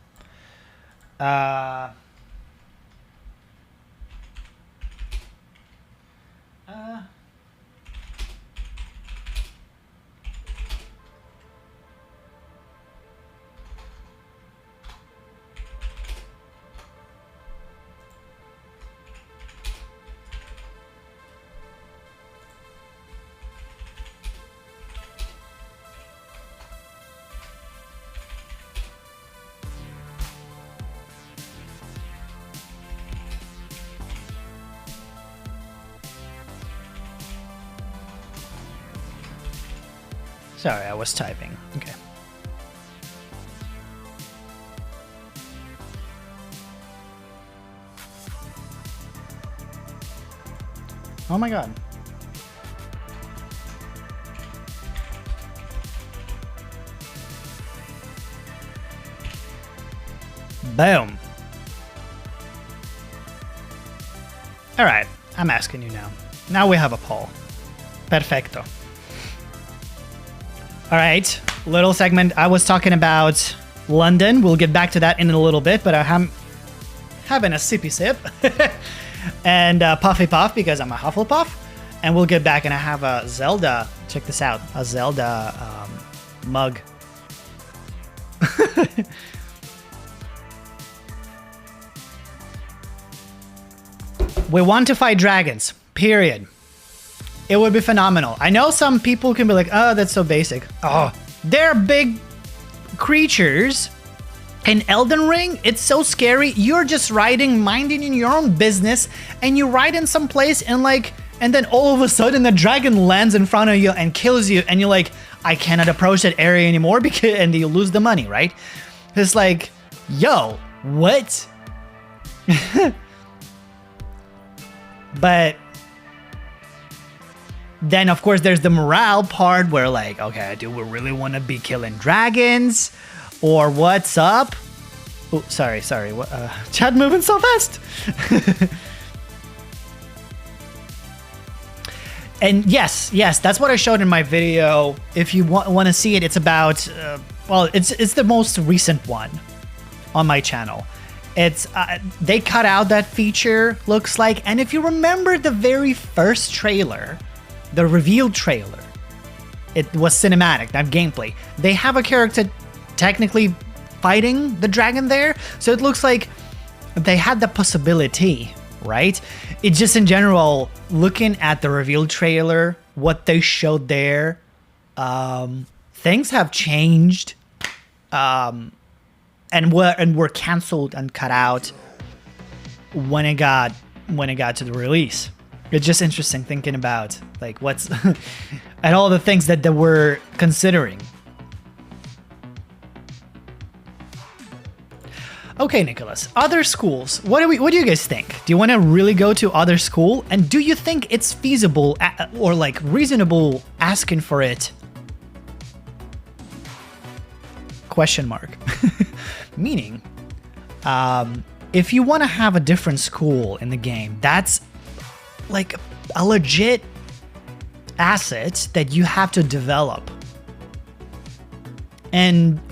Sorry, I was typing. Okay. Oh my god. Boom. All right, I'm asking you now. Now we have a poll. Perfecto. All right, little segment. I was talking about London. We'll get back to that in a little bit, but I'm having a sippy sip and puffy puff because I'm a Hufflepuff. And we'll get back, and I have a Zelda. Check this out, a Zelda mug. We want to fight dragons, period. It would be phenomenal. I know some people can be like, oh, that's so basic. Oh, they're big creatures. In Elden Ring, it's so scary. You're just riding, minding your own business, and you ride in some place and then all of a sudden the dragon lands in front of you and kills you, and you're like, I cannot approach that area anymore and you lose the money, right? It's like, yo, what? But then, of course, there's the morale part where, like, okay, do we really want to be killing dragons? Or what's up? Oh, sorry. What, chat moving so fast. And yes, that's what I showed in my video. If you want to see it, it's about, well, it's the most recent one on my channel. It's they cut out that feature, looks like, and if you remember the very first trailer, the reveal trailer, it was cinematic, not gameplay. They have a character technically fighting the dragon there, so it looks like they had the possibility, right? It just in general, looking at the reveal trailer, what they showed there, things have changed. And were canceled and cut out when it got to the release. It's just interesting thinking about like what's and all the things that they were considering. Okay, Nicholas. Other schools. What do you guys think? Do you want to really go to other school? And do you think it's feasible or like reasonable asking for it? Question mark. Meaning, if you want to have a different school in the game, that's like a legit asset that you have to develop.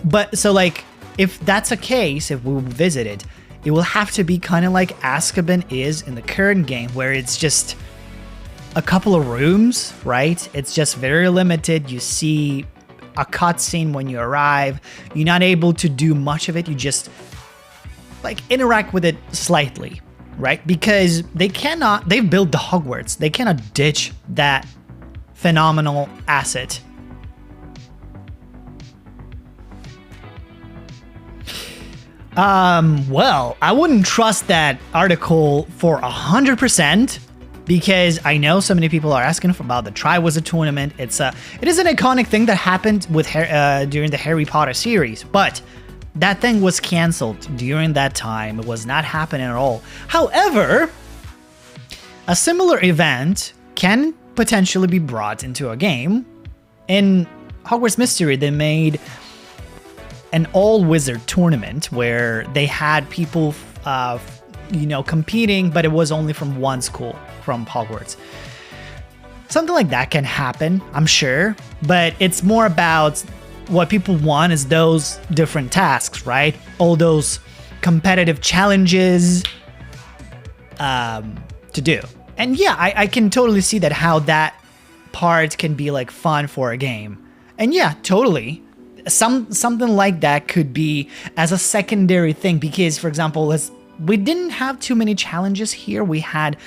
But so like, if that's a case, if we visit it, it will have to be kind of like Azkaban is in the current game, where it's just a couple of rooms, right? It's just very limited. You see a cutscene when you arrive. You're not able to do much of it. You just like interact with it slightly, right? Because they've built the Hogwarts. They cannot ditch that phenomenal asset. Well, I wouldn't trust that article for 100% because I know so many people are asking about the Triwizard Tournament. It is an iconic thing that happened with during the Harry Potter series, but that thing was canceled during that time. It was not happening at all. However, a similar event can potentially be brought into a game. In Hogwarts Mystery, they made an all-wizard tournament where they had people, competing, but it was only from one school, from Hogwarts. Something like that can happen, I'm sure, but it's more about what people want is those different tasks, right? All those competitive challenges to do. And yeah, I can totally see that how that part can be like fun for a game. And yeah, totally. Something like that could be as a secondary thing because, for example, we didn't have too many challenges here. We had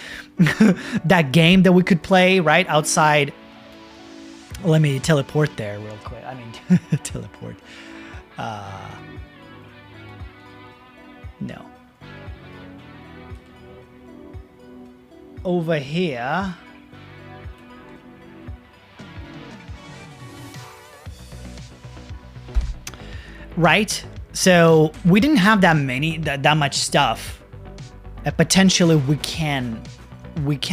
that game that we could play right outside. Let me teleport there real quick. I mean, teleport. No. Over here. Right? So we didn't have that much stuff. Potentially we can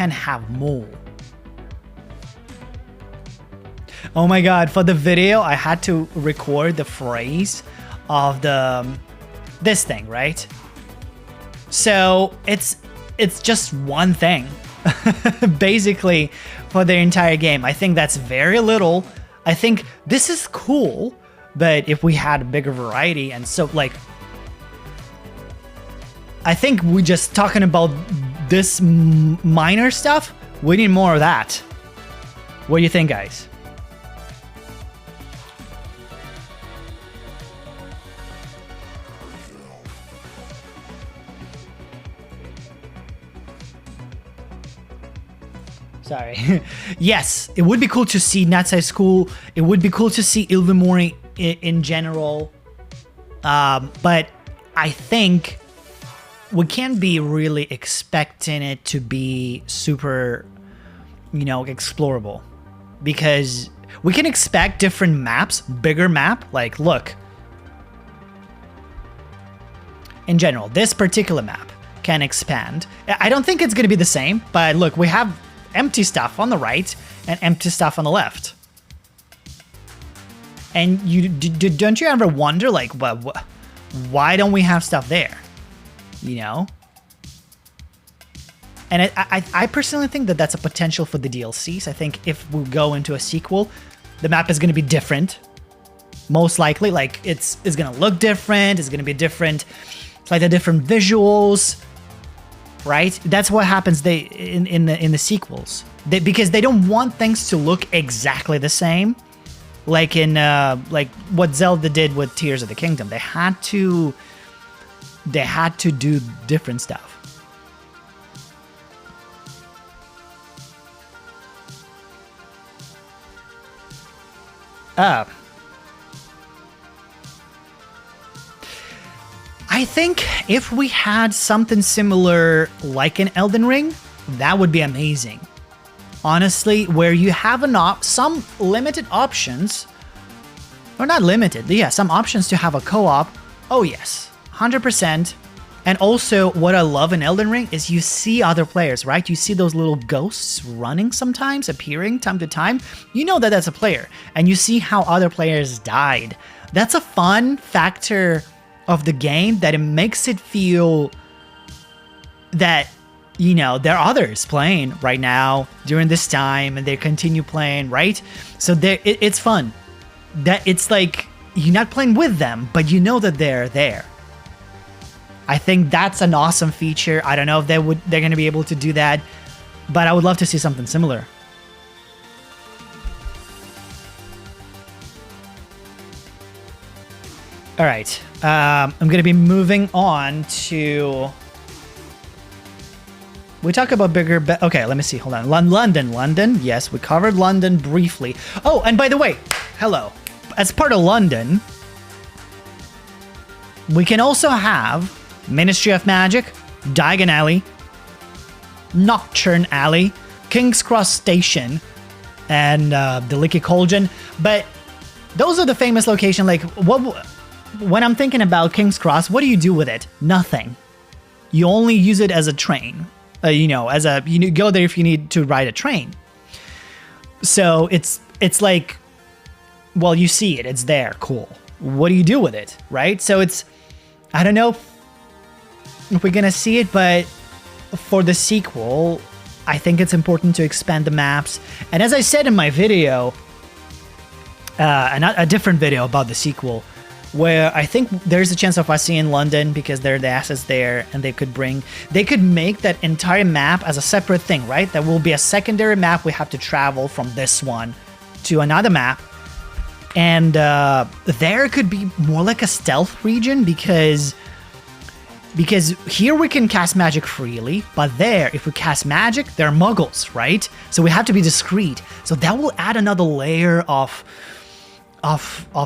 have more. Oh my god, for the video I had to record the phrase of this thing, right? So it's just one thing basically for the entire game. I think that's very little. I think this is cool. But if we had a bigger variety and so like, I think we just talking about this minor stuff, we need more of that. What do you think, guys? Sorry. Yes, it would be cool to see Natsai School. It would be cool to see Ilvermorny in general. But I think we can't be really expecting it to be super, explorable. Because we can expect different maps, bigger map. Like, look. In general, this particular map can expand. I don't think it's going to be the same. But look, we have empty stuff on the right and empty stuff on the left. And don't you ever wonder, like, why don't we have stuff there? And I personally think that that's a potential for the DLCs. I think if we go into a sequel, the map is going to be different. Most likely, like, it's going to look different. It's going to be different. It's like the different visuals. Right? That's what happens in the sequels. Because they don't want things to look exactly the same, like in like what Zelda did with Tears of the Kingdom. They had to do different stuff. I think if we had something similar like an Elden Ring, that would be amazing. Honestly, where you have some limited options, or not limited, yeah, some options to have a co-op. Oh yes, 100%. And also, what I love in Elden Ring is you see other players, right? You see those little ghosts running sometimes, appearing time to time. You know that that's a player, and you see how other players died. That's a fun factor of the game, that it makes it feel that, there are others playing right now during this time, and they continue playing, right? So it's fun. That it's like you're not playing with them, but you know that they're there. I think that's an awesome feature. I don't know if they're going to be able to do that, but I would love to see something similar. All right, I'm going to be moving on to... We talk about bigger... Okay, let me see. Hold on. London. Yes, we covered London briefly. Oh, and by the way, hello. As part of London, We can also have Ministry of Magic, Diagon Alley, Nocturne Alley, King's Cross Station, and the Leaky Cauldron. But those are the famous locations. Like, when I'm thinking about King's Cross, what do you do with it? Nothing. You only use it as a train. You go there if you need to ride a train. So it's like, well, you see it, it's there, cool. What do you do with it, right? So I don't know if we're gonna see it, but for the sequel, I think it's important to expand the maps. And as I said in my video, a different video about the sequel, where I think there's a chance of us seeing London because there are the assets there, and they could make that entire map as a separate thing, right? That will be a secondary map. We have to travel from this one to another map. And there could be more like a stealth region because here we can cast magic freely, but there, if we cast magic, there are muggles, right? So we have to be discreet. So that will add another layer of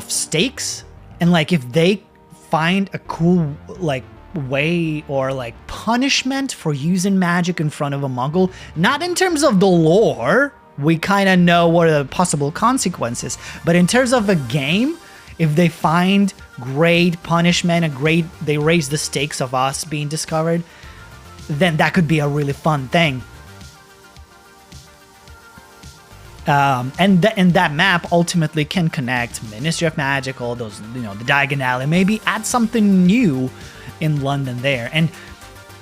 stakes. And like, if they find a cool like way or like punishment for using magic in front of a muggle, not in terms of the lore, we kind of know what are the possible consequences, but in terms of a game, if they find great punishment and they raise the stakes of us being discovered, then that could be a really fun thing. And that map ultimately can connect Ministry of Magic, all those, the Diagon Alley, maybe add something new in London there. And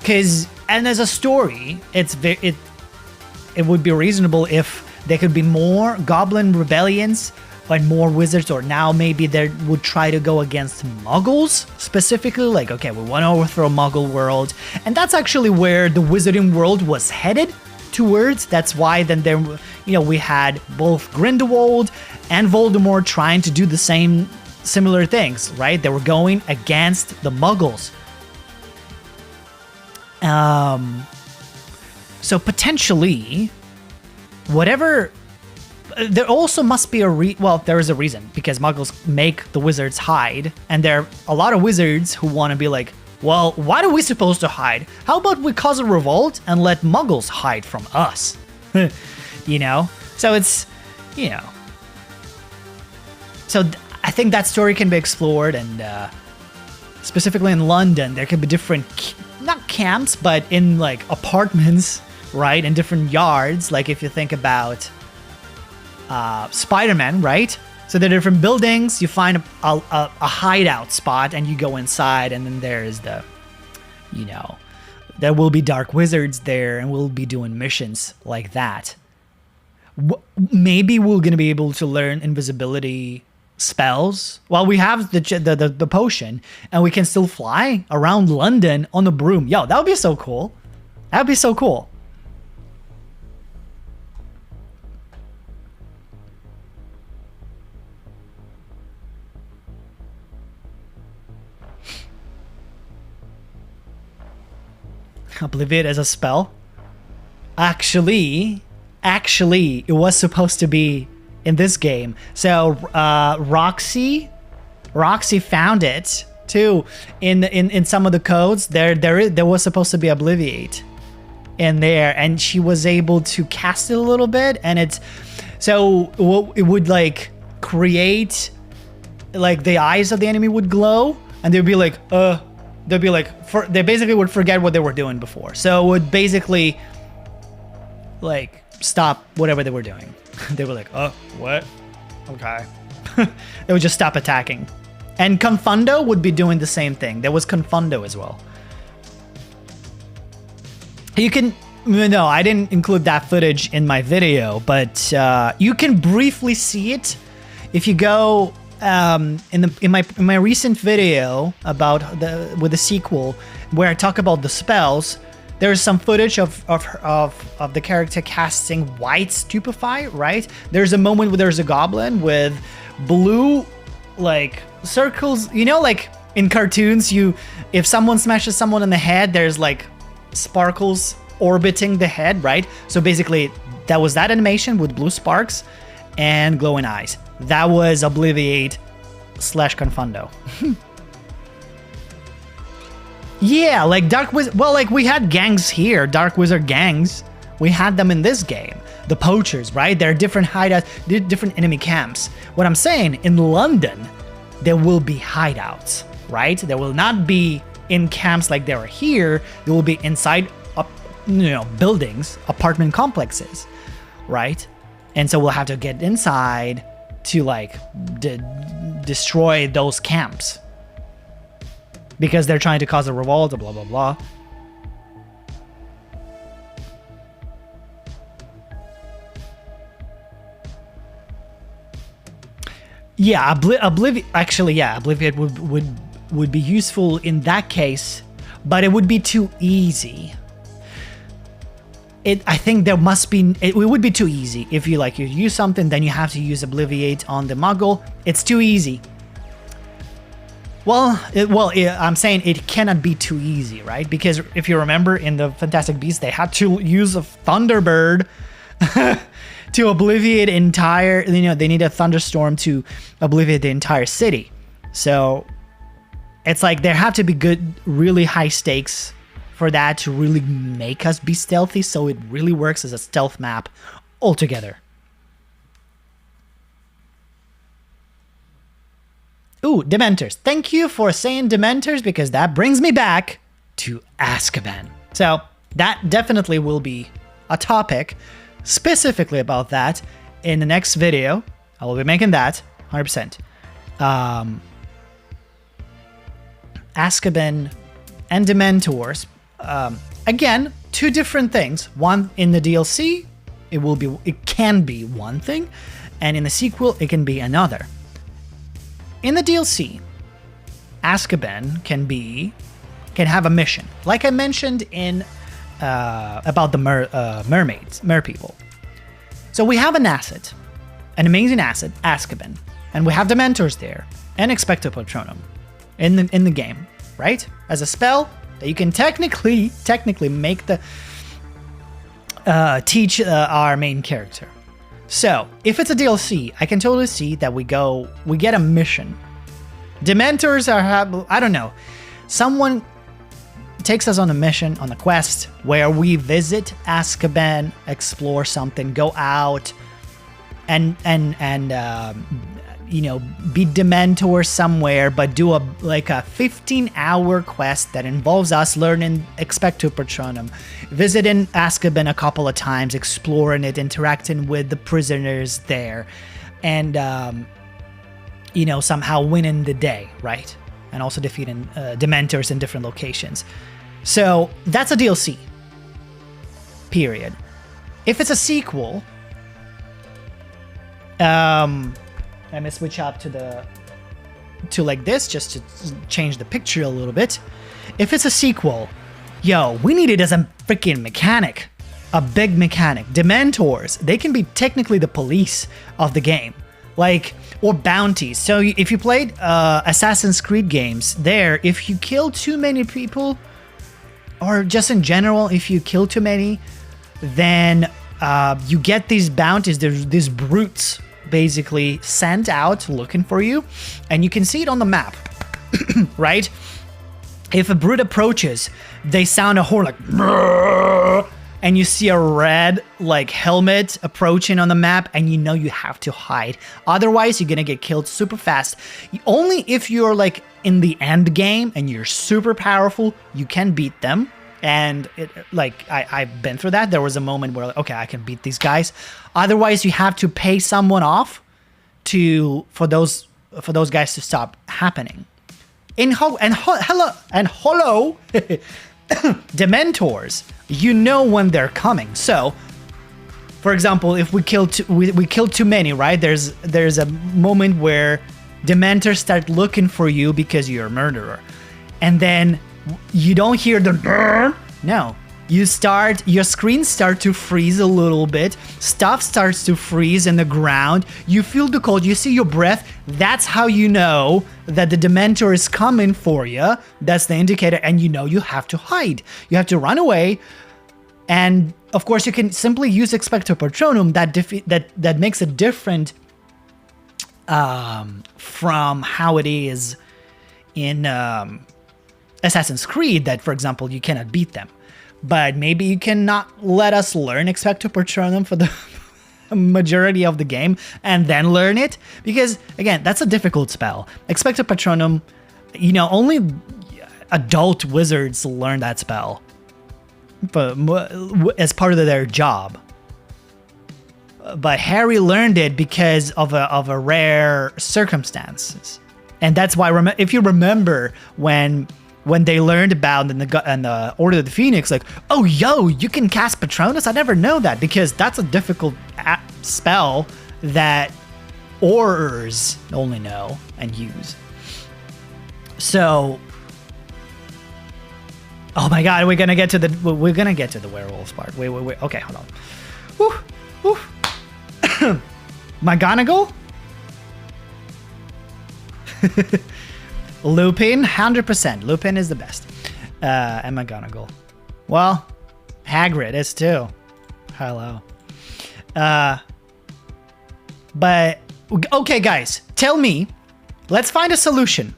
as a story, it would be reasonable if there could be more Goblin rebellions and more wizards, or now maybe they would try to go against Muggles specifically, like, okay, we want to overthrow Muggle world. And that's actually where the Wizarding world was headed towards. That's why then there, we had both Grindelwald and Voldemort trying to do the similar things, right? They were going against the Muggles. So potentially, whatever, there also must be there is a reason, because Muggles make the wizards hide, and there are a lot of wizards who want to be like, well, why are we supposed to hide? How about we cause a revolt and let Muggles hide from us? So it's, So I think that story can be explored, and specifically in London, there could be different, not camps, but in like apartments, right? In different yards. Like if you think about Spider-Man, right? So there are different buildings, you find a hideout spot and you go inside, and then there's there will be dark wizards there, and we'll be doing missions like that. Maybe we're going to be able to learn invisibility spells while we have the potion, and we can still fly around London on a broom. Yo, that would be so cool. That would be so cool. Obliviate as a spell. Actually, it was supposed to be in this game. So Roxy found it too in some of the codes. There was supposed to be Obliviate in there, and she was able to cast it a little bit, and it would like create, like the eyes of the enemy would glow, and they'd be like they basically would forget what they were doing before. So it would basically like stop whatever they were doing. They were like, oh, what? Okay. They would just stop attacking. And Confundo would be doing the same thing. There was Confundo as well. No, I didn't include that footage in my video, but you can briefly see it if you go in my recent video about with the sequel, where I talk about the spells. There's some footage of the character casting White Stupefy, right? There's a moment where there's a goblin with blue like circles, like in cartoons, if someone smashes someone in the head, there's like sparkles orbiting the head, right? So basically that was that animation with blue sparks and glowing eyes. That was Obliviate / Confundo. Yeah, like Dark Wizard. Well, like we had gangs here, Dark Wizard gangs. We had them in this game. The poachers, right? There are different hideouts, different enemy camps. What I'm saying, in London, there will be hideouts, right? There will not be in camps like there are here. There will be inside, buildings, apartment complexes, right? And so we'll have to get inside to like destroy those camps because they're trying to cause a revolt, blah blah blah. Yeah, Oblivion. Actually, yeah, Oblivion would be useful in that case, but it would be too easy. I think there must be. It would be too easy if you use something, then you have to use Obliviate on the Muggle. It's too easy. I'm saying it cannot be too easy, right? Because if you remember in the Fantastic Beasts, they had to use a Thunderbird to obliviate entire. They need a thunderstorm to obliviate the entire city. So it's like there have to be really high stakes for that to really make us be stealthy, so it really works as a stealth map altogether. Ooh, Dementors. Thank you for saying Dementors, because that brings me back to Azkaban. So that definitely will be a topic specifically about that in the next video. I will be making that 100%. Azkaban and Dementors. Again, two different things. One in the DLC, it can be one thing, and in the sequel, it can be another. In the DLC, Azkaban can have a mission, like I mentioned in about the mer people. So we have an amazing asset, Azkaban, and we have Dementors there, and Expecto Patronum in the game, right? As a spell that you can technically make the teach our main character. So if it's a DLC, I can totally see that we get a mission. Dementors I don't know. Someone takes us on a mission, on a quest, where we visit Azkaban, explore something, go out, and be Dementor somewhere, but do a 15-hour quest that involves us learning Expecto Patronum, visiting Azkaban a couple of times, exploring it, interacting with the prisoners there, and somehow winning the day, right? And also defeating Dementors in different locations. So that's a DLC. Period. If it's a sequel, let me switch up to like this, just to change the picture a little bit. If it's a sequel, we need it as a freaking mechanic, a big mechanic. Dementors, they can be technically the police of the game, or bounties. So if you played Assassin's Creed games, if you kill too many people, or just in general, if you kill too many, then you get these bounties. There's these brutes basically sent out looking for you, and you can see it on the map, right? If a brute approaches, they sound a horn like, and you see a red helmet approaching on the map, and you have to hide. Otherwise, you're gonna get killed super fast. Only if you're in the end game and you're super powerful, you can beat them. And I've been through that. There was a moment where I can beat these guys. Otherwise, you have to pay someone off for those guys to stop happening. Hello, Dementors, when they're coming. So, for example, if we kill too many, right? There's a moment where Dementors start looking for you because you're a murderer, and then you don't hear the brrr. No, your screen starts to freeze a little bit. Stuff starts to freeze in the ground. You feel the cold. You see your breath. That's how you know that the Dementor is coming for you. That's the indicator, and you have to hide. You have to run away, and of course you can simply use Expecto Patronum. That makes it different from how it is in Assassin's Creed that, for example, you cannot beat them. But maybe you cannot let us learn Expecto Patronum for the majority of the game and then learn it. Because, again, that's a difficult spell. Expecto Patronum, only adult wizards learn that spell but as part of their job. But Harry learned it because of a rare circumstances. And that's why, if you remember when they learned about in the Order of the Phoenix, like, oh, you can cast Patronus? I never know that, because that's a difficult spell that Aurors only know and use. So, oh my God, we're gonna get to the werewolves part. Wait. Okay, hold on. Woo. McGonagall? Lupin, 100%. Lupin is the best. And McGonagall. Well, Hagrid is too. Hello. But, okay, guys, tell me. Let's find a solution.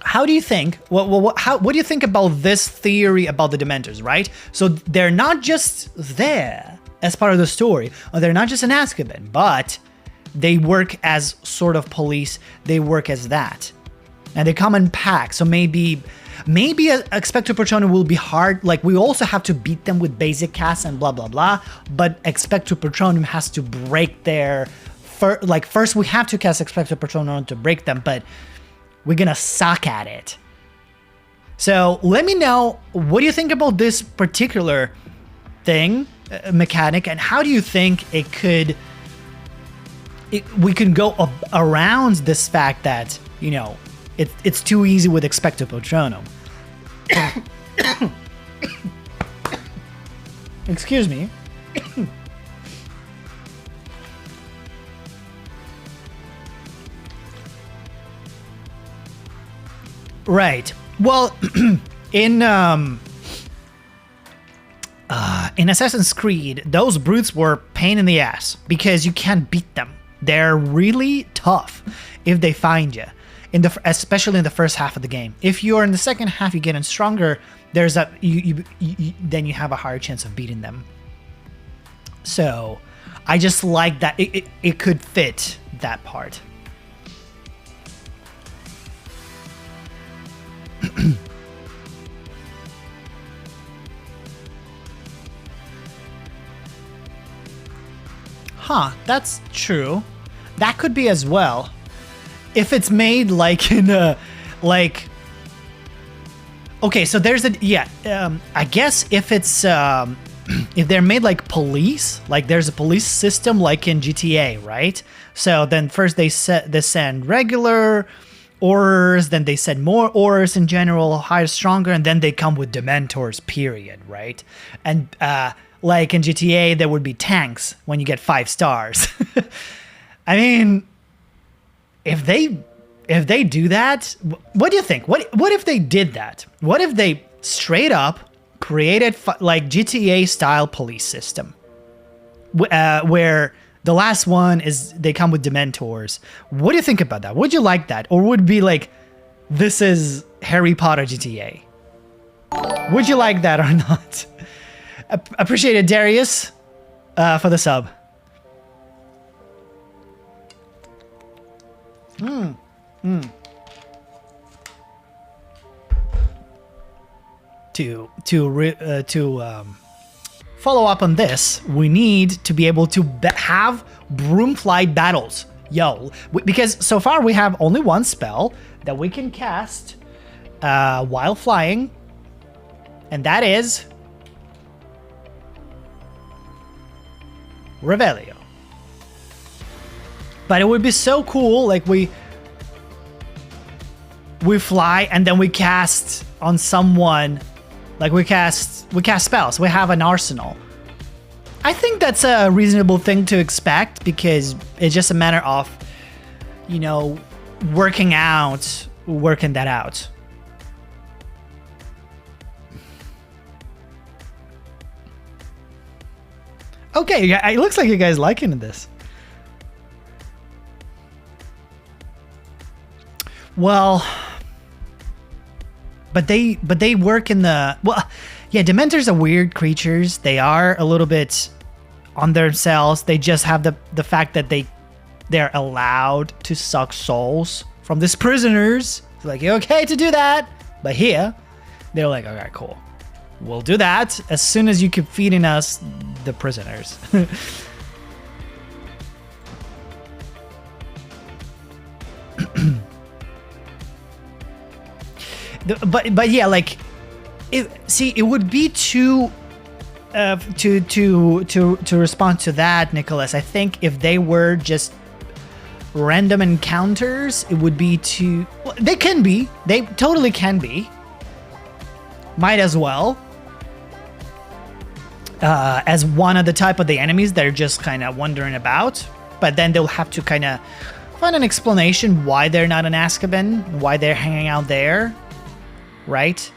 How do you think? What do you think about this theory about the Dementors, right? So they're not just there as part of the story, or they're not just in Azkaban, but they work as sort of police. They work as that. And they come in packs, so maybe Expecto Patronum will be hard. Like, we also have to beat them with basic casts and blah blah blah. But Expecto Patronum has to break their first we have to cast Expecto Patronum to break them, but we're gonna suck at it. So let me know, what do you think about this particular thing, mechanic, and how do you think we can go around this fact that it's too easy with Expecto Patronum. Excuse me. Right. Well, in Assassin's Creed, those brutes were pain in the ass because you can't beat them. They're really tough if they find you. Especially in the first half of the game. If you're in the second half, you get in stronger. There's then you have a higher chance of beating them. So, I just like that it could fit that part. Huh, that's true. That could be as well. If it's made like in a, like, okay, so there's I guess if it's, if they're made like police, like there's a police system like in GTA, right? So then first they send regular Aurors, then they send more Aurors in general, higher, stronger, and then they come with Dementors, period, right? And like in GTA, there would be tanks when you get 5 stars. I mean, if they do that, what do you think? What if they did that? What if they straight up created like GTA style police system, where the last one is they come with Dementors? What do you think about that? Would you like that, or would it be like, this is Harry Potter GTA? Would you like that or not? Appreciate it, Darius, for the sub. To follow up on this, we need to be able to have broom flight battles. Because so far we have only one spell that we can cast while flying, and that is Revelio. But it would be so cool, like we fly and then we cast on someone, like we cast spells. We have an arsenal. I think that's a reasonable thing to expect, because it's just a matter of, working that out. Okay, it looks like you guys liking this. Well, But they work in the, well, yeah, Dementors are weird creatures. They are a little bit on themselves. They just have the fact that they're allowed to suck souls from these prisoners. It's like, you're okay to do that. But here, they're like, okay, cool. We'll do that as soon as you keep feeding us the prisoners. But yeah, like, it would be too to respond to that, Nicholas. I think if they were just random encounters, it would be too. Well, they can be. They totally can be. Might as well. As one of the type of the enemies they're just kind of wandering about, but then they'll have to kind of find an explanation why they're not in Azkaban, why they're hanging out there, right?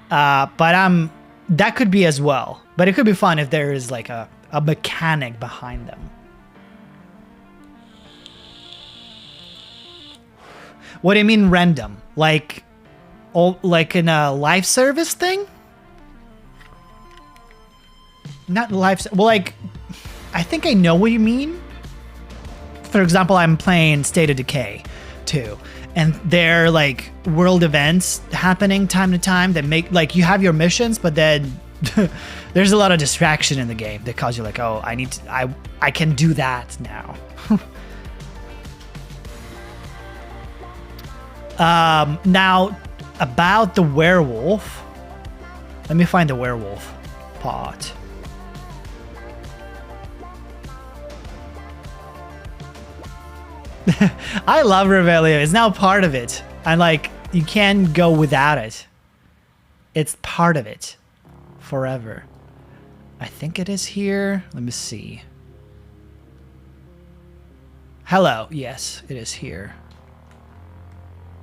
But that could be as well. But it could be fun if there is like a mechanic behind them. What do you mean random? Like in a live service thing? Not live. Well, like, I think I know what you mean. For example, I'm playing State of Decay 2, and they're like world events happening time to time that make, like, you have your missions, but then there's a lot of distraction in the game that cause you like, oh, I can do that now. Now about the werewolf. Let me find the werewolf part. I love Revelio. It's now part of it. And like, you can't go without it. It's part of it. Forever. I think it is here. Let me see. Hello. Yes, it is here.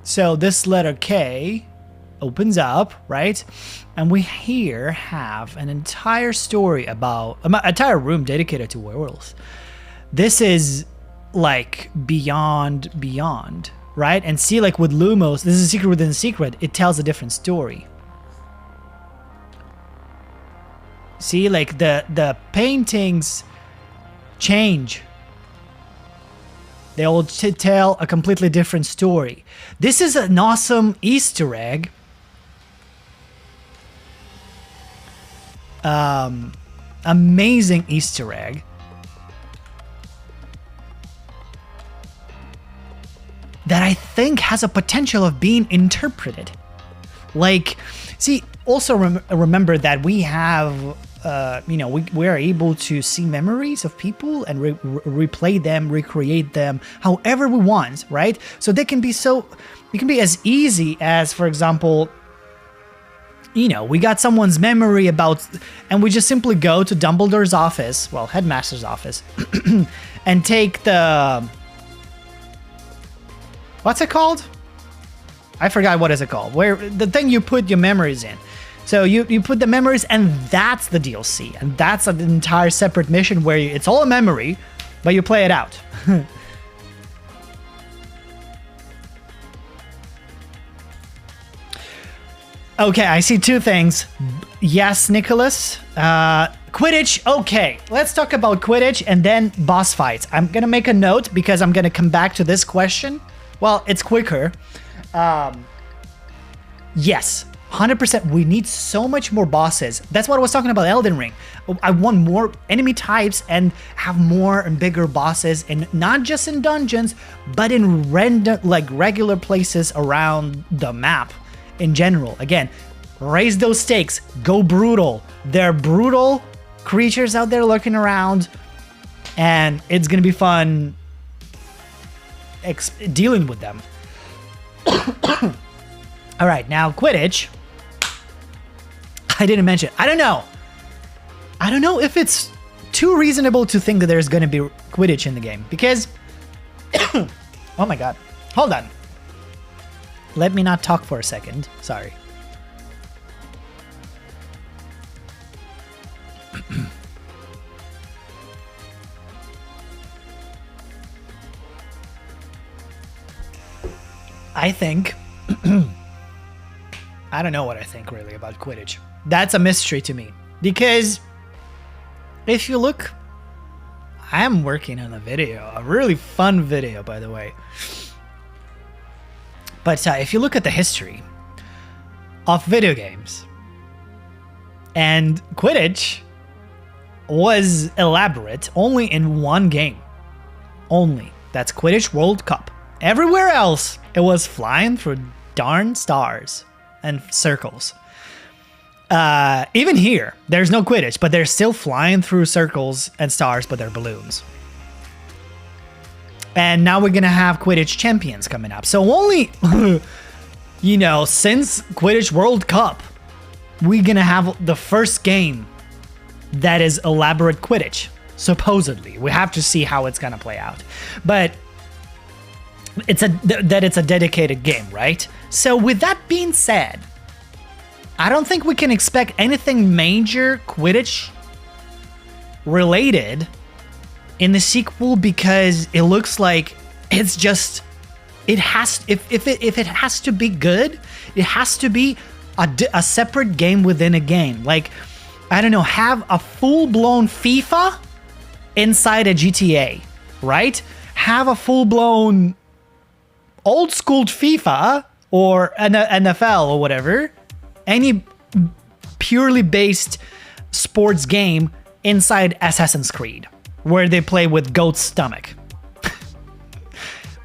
So this letter K opens up, right? And we here have an entire story about, an entire room dedicated to werewolves. This is like beyond, right? And see, like with Lumos, this is a secret within a secret. It tells a different story. See, like the paintings change. They all tell a completely different story. This is an awesome Easter egg. Amazing Easter egg. That I think has a potential of being interpreted. Like, see, also remember that we have, we are able to see memories of people and replay them, recreate them, however we want, right? So it can be as easy as, for example, we got someone's memory about, and we just simply go to Dumbledore's office, well, headmaster's office, and take the, what's it called? I forgot what is it called. Where the thing you put your memories in. So you put the memories, and that's the DLC, and that's an entire separate mission where it's all a memory, but you play it out. Okay, I see two things. Yes, Nicholas. Quidditch. Okay, let's talk about Quidditch and then boss fights. I'm gonna make a note because I'm gonna come back to this question. Well, it's quicker. Yes, 100%. We need so much more bosses. That's what I was talking about Elden Ring. I want more enemy types and have more and bigger bosses, and not just in dungeons, but in regular places around the map in general. Again, raise those stakes. Go brutal. There are brutal creatures out there lurking around, and it's gonna be fun dealing with them. All right, now Quidditch. I didn't mention. I don't know if it's too reasonable to think that there's going to be Quidditch in the game because oh my god. Hold on. Let me not talk for a second. Sorry. I don't know what I think really about Quidditch. That's a mystery to me. Because if you look, I am working on a video, a really fun video, by the way. But if you look at the history of video games, and Quidditch was elaborate only in one game. Only. That's Quidditch World Cup. Everywhere else, it was flying through darn stars and circles. Even here, there's no Quidditch, but they're still flying through circles and stars, but they're balloons. And now we're going to have Quidditch champions coming up. So only, you know, since Quidditch World Cup, we're going to have the first game that is elaborate Quidditch. Supposedly. We have to see how it's going to play out. But it's a dedicated game, right? So with that being said, I don't think we can expect anything major Quidditch related in the sequel, because it looks like it's just, it has, if it has to be good, it has to be a separate game within a game. Like, I don't know, have a full-blown FIFA inside a GTA, right? Have a full-blown old-school FIFA or an NFL or whatever, any purely based sports game inside Assassin's Creed, where they play with goat's stomach.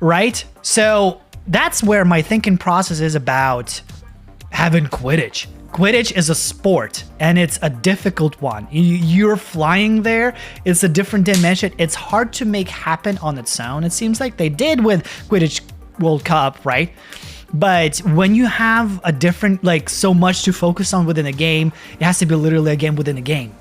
Right? So that's where my thinking process is about having Quidditch. Quidditch is a sport, and it's a difficult one. You're flying there. It's a different dimension. It's hard to make happen on its own. It seems like they did with Quidditch World Cup, right? But when you have a different, like, so much to focus on within a game, it has to be literally a game within a game.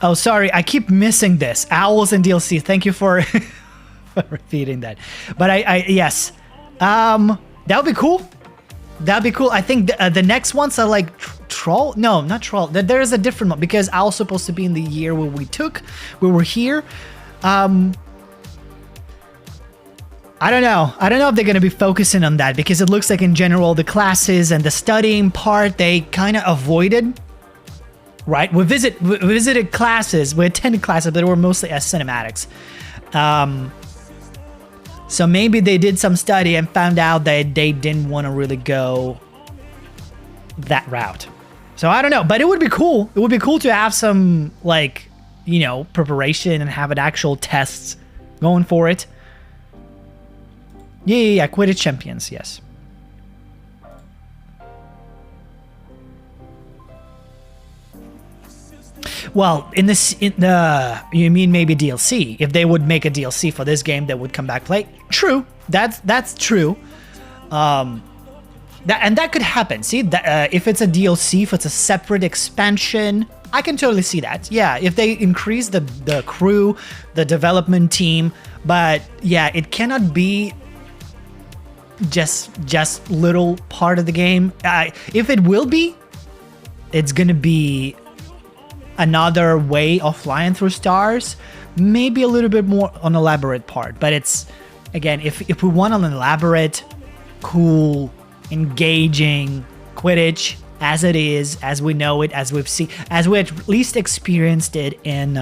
Oh, sorry, I keep missing this. Owls and DLC. Thank you for, for repeating that. But yes. That would be cool. That'd be cool. I think the next ones are like Troll. No, not Troll. There is a different one, because Owl's supposed to be in the year where we were here. I don't know. I don't know if they're going to be focusing on that, because it looks like in general the classes and the studying part, they kind of avoided. Right? We visited classes. We attended classes, but they were mostly as cinematics. So maybe they did some study and found out that they didn't want to really go that route. So I don't know, but it would be cool. It would be cool to have some, like, you know, preparation and have an actual tests going for it. Yeah, Quidditch champions, yes. Well, you mean maybe DLC? If they would make a DLC for this game that would come back play, true. That's true. That could happen. See, if it's a DLC, if it's a separate expansion, I can totally see that. Yeah, if they increase the crew, the development team, but yeah, it cannot be just little part of the game. If it will be, it's gonna be another way of flying through stars, maybe a little bit more on elaborate part. But it's, again, if we want an elaborate, cool, engaging Quidditch as it is, as we know it, as we've seen, as we at least experienced it in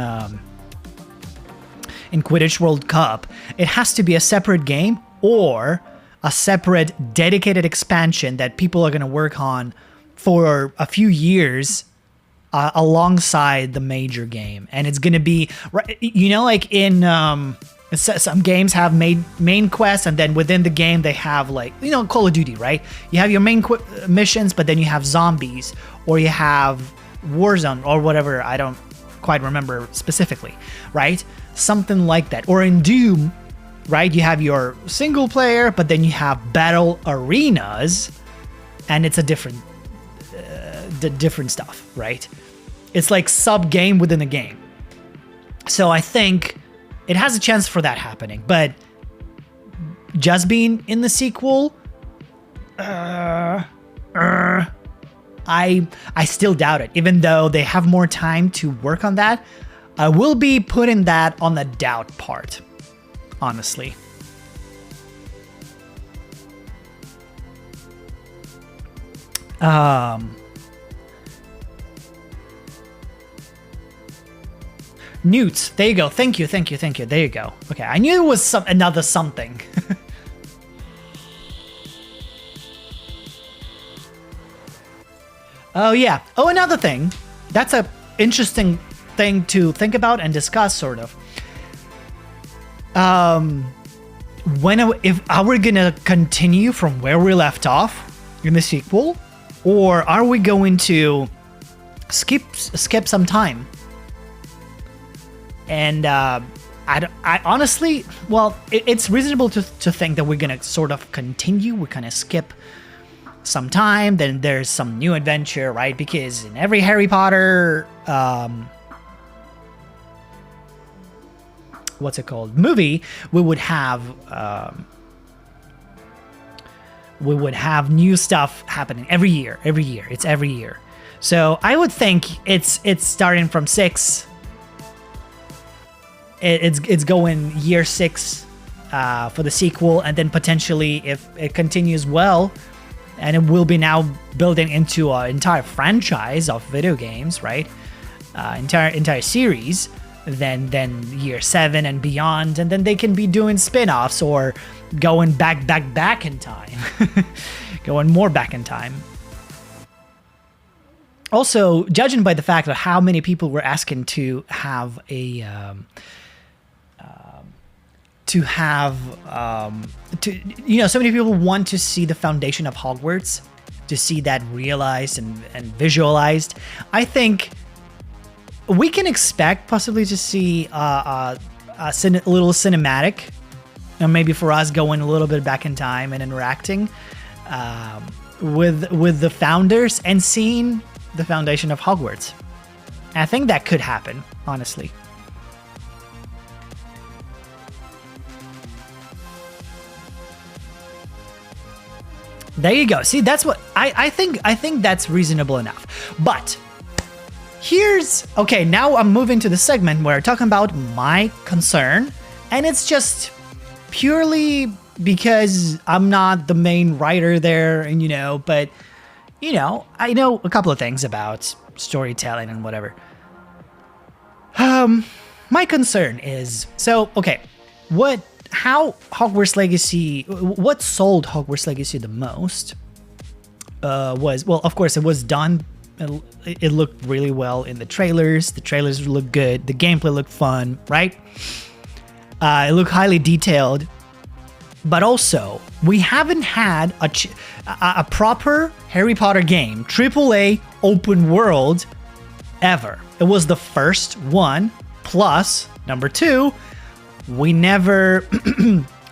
Quidditch World Cup, it has to be a separate game or a separate dedicated expansion that people are going to work on for a few years alongside the major game. And it's going to be, you know, like in some games have main quests, and then within the game they have, like, you know, Call of Duty, right? You have your main missions, but then you have zombies, or you have Warzone, or whatever. I don't quite remember specifically, right? Something like that. Or in Doom, right? You have your single player, but then you have battle arenas, and it's a different stuff, right? It's like sub game within a game. So I think it has a chance for that happening, but just being in the sequel, I still doubt it. Even though they have more time to work on that, I will be putting that on the doubt part, honestly. Um, Newts. There you go. Thank you. There you go. Okay, I knew it was another something. Oh yeah. Oh, another thing. That's a interesting thing to think about and discuss, sort of. If are we gonna continue from where we left off in the sequel, or are we going to skip some time? And I honestly, well, it's reasonable to think that we're gonna sort of continue. We're gonna skip some time, then there's some new adventure, right? Because in every Harry Potter, what's it called, movie, we would have new stuff happening every year. It's every year. So I would think it's starting from 6. It's going year 6 for the sequel, and then potentially, if it continues well, and it will be now building into an entire franchise of video games, right? Entire series. Then year 7 and beyond, and then they can be doing spin-offs or going back in time, going more back in time. Also, judging by the fact of how many people were asking to have so many people want to see the foundation of Hogwarts, to see that realized and visualized. I think we can expect possibly to see a little cinematic, or maybe for us going a little bit back in time and interacting with the founders and seeing the foundation of Hogwarts. I think that could happen, honestly. There you go. See, that's what I think. I think that's reasonable enough. But okay, now I'm moving to the segment where I'm talking about my concern, and it's just purely because I'm not the main writer there, and but I know a couple of things about storytelling and whatever. My concern is, okay, how Hogwarts Legacy, what sold Hogwarts Legacy the most was, well, of course, it was done. It looked really well in the trailers. The trailers looked good. The gameplay looked fun, right? It looked highly detailed. But also, we haven't had a proper Harry Potter game, AAA open world, ever. It was the first one, plus, number 2, we never,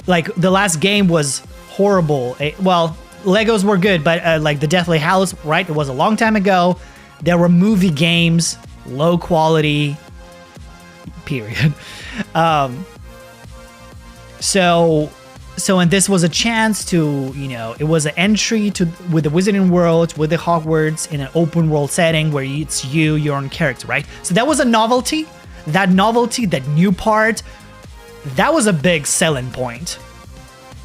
like, the last game was horrible. Well, Legos were good, but like the Deathly Hallows, right? It was a long time ago. There were movie games, low quality, period. And this was a chance to, it was an entry with the Wizarding World, with the Hogwarts in an open world setting where it's your own character, right? So that was a novelty. That novelty, that new part, that was a big selling point,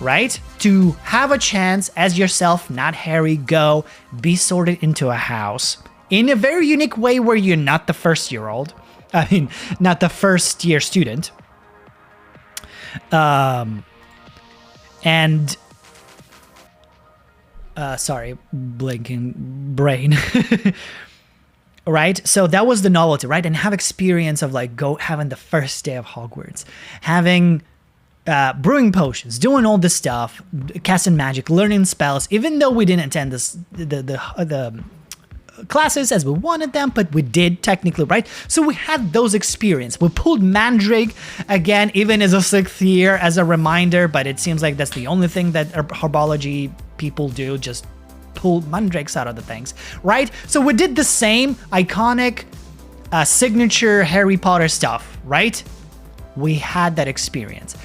right? To have a chance as yourself, not Harry, go be sorted into a house in a very unique way where you're not the not the first year student. Sorry, blinking brain. Right? So that was the novelty, right? And have experience of having the first day of Hogwarts, having brewing potions, doing all this stuff, casting magic, learning spells, even though we didn't attend the classes as we wanted them, but we did technically, right? So we had those experience. We pulled Mandrake again, even as a 6th year, as a reminder, but it seems like that's the only thing that herbology people do, just pull Mandrakes out of the things, right? So we did the same iconic signature Harry Potter stuff, right? We had that experience.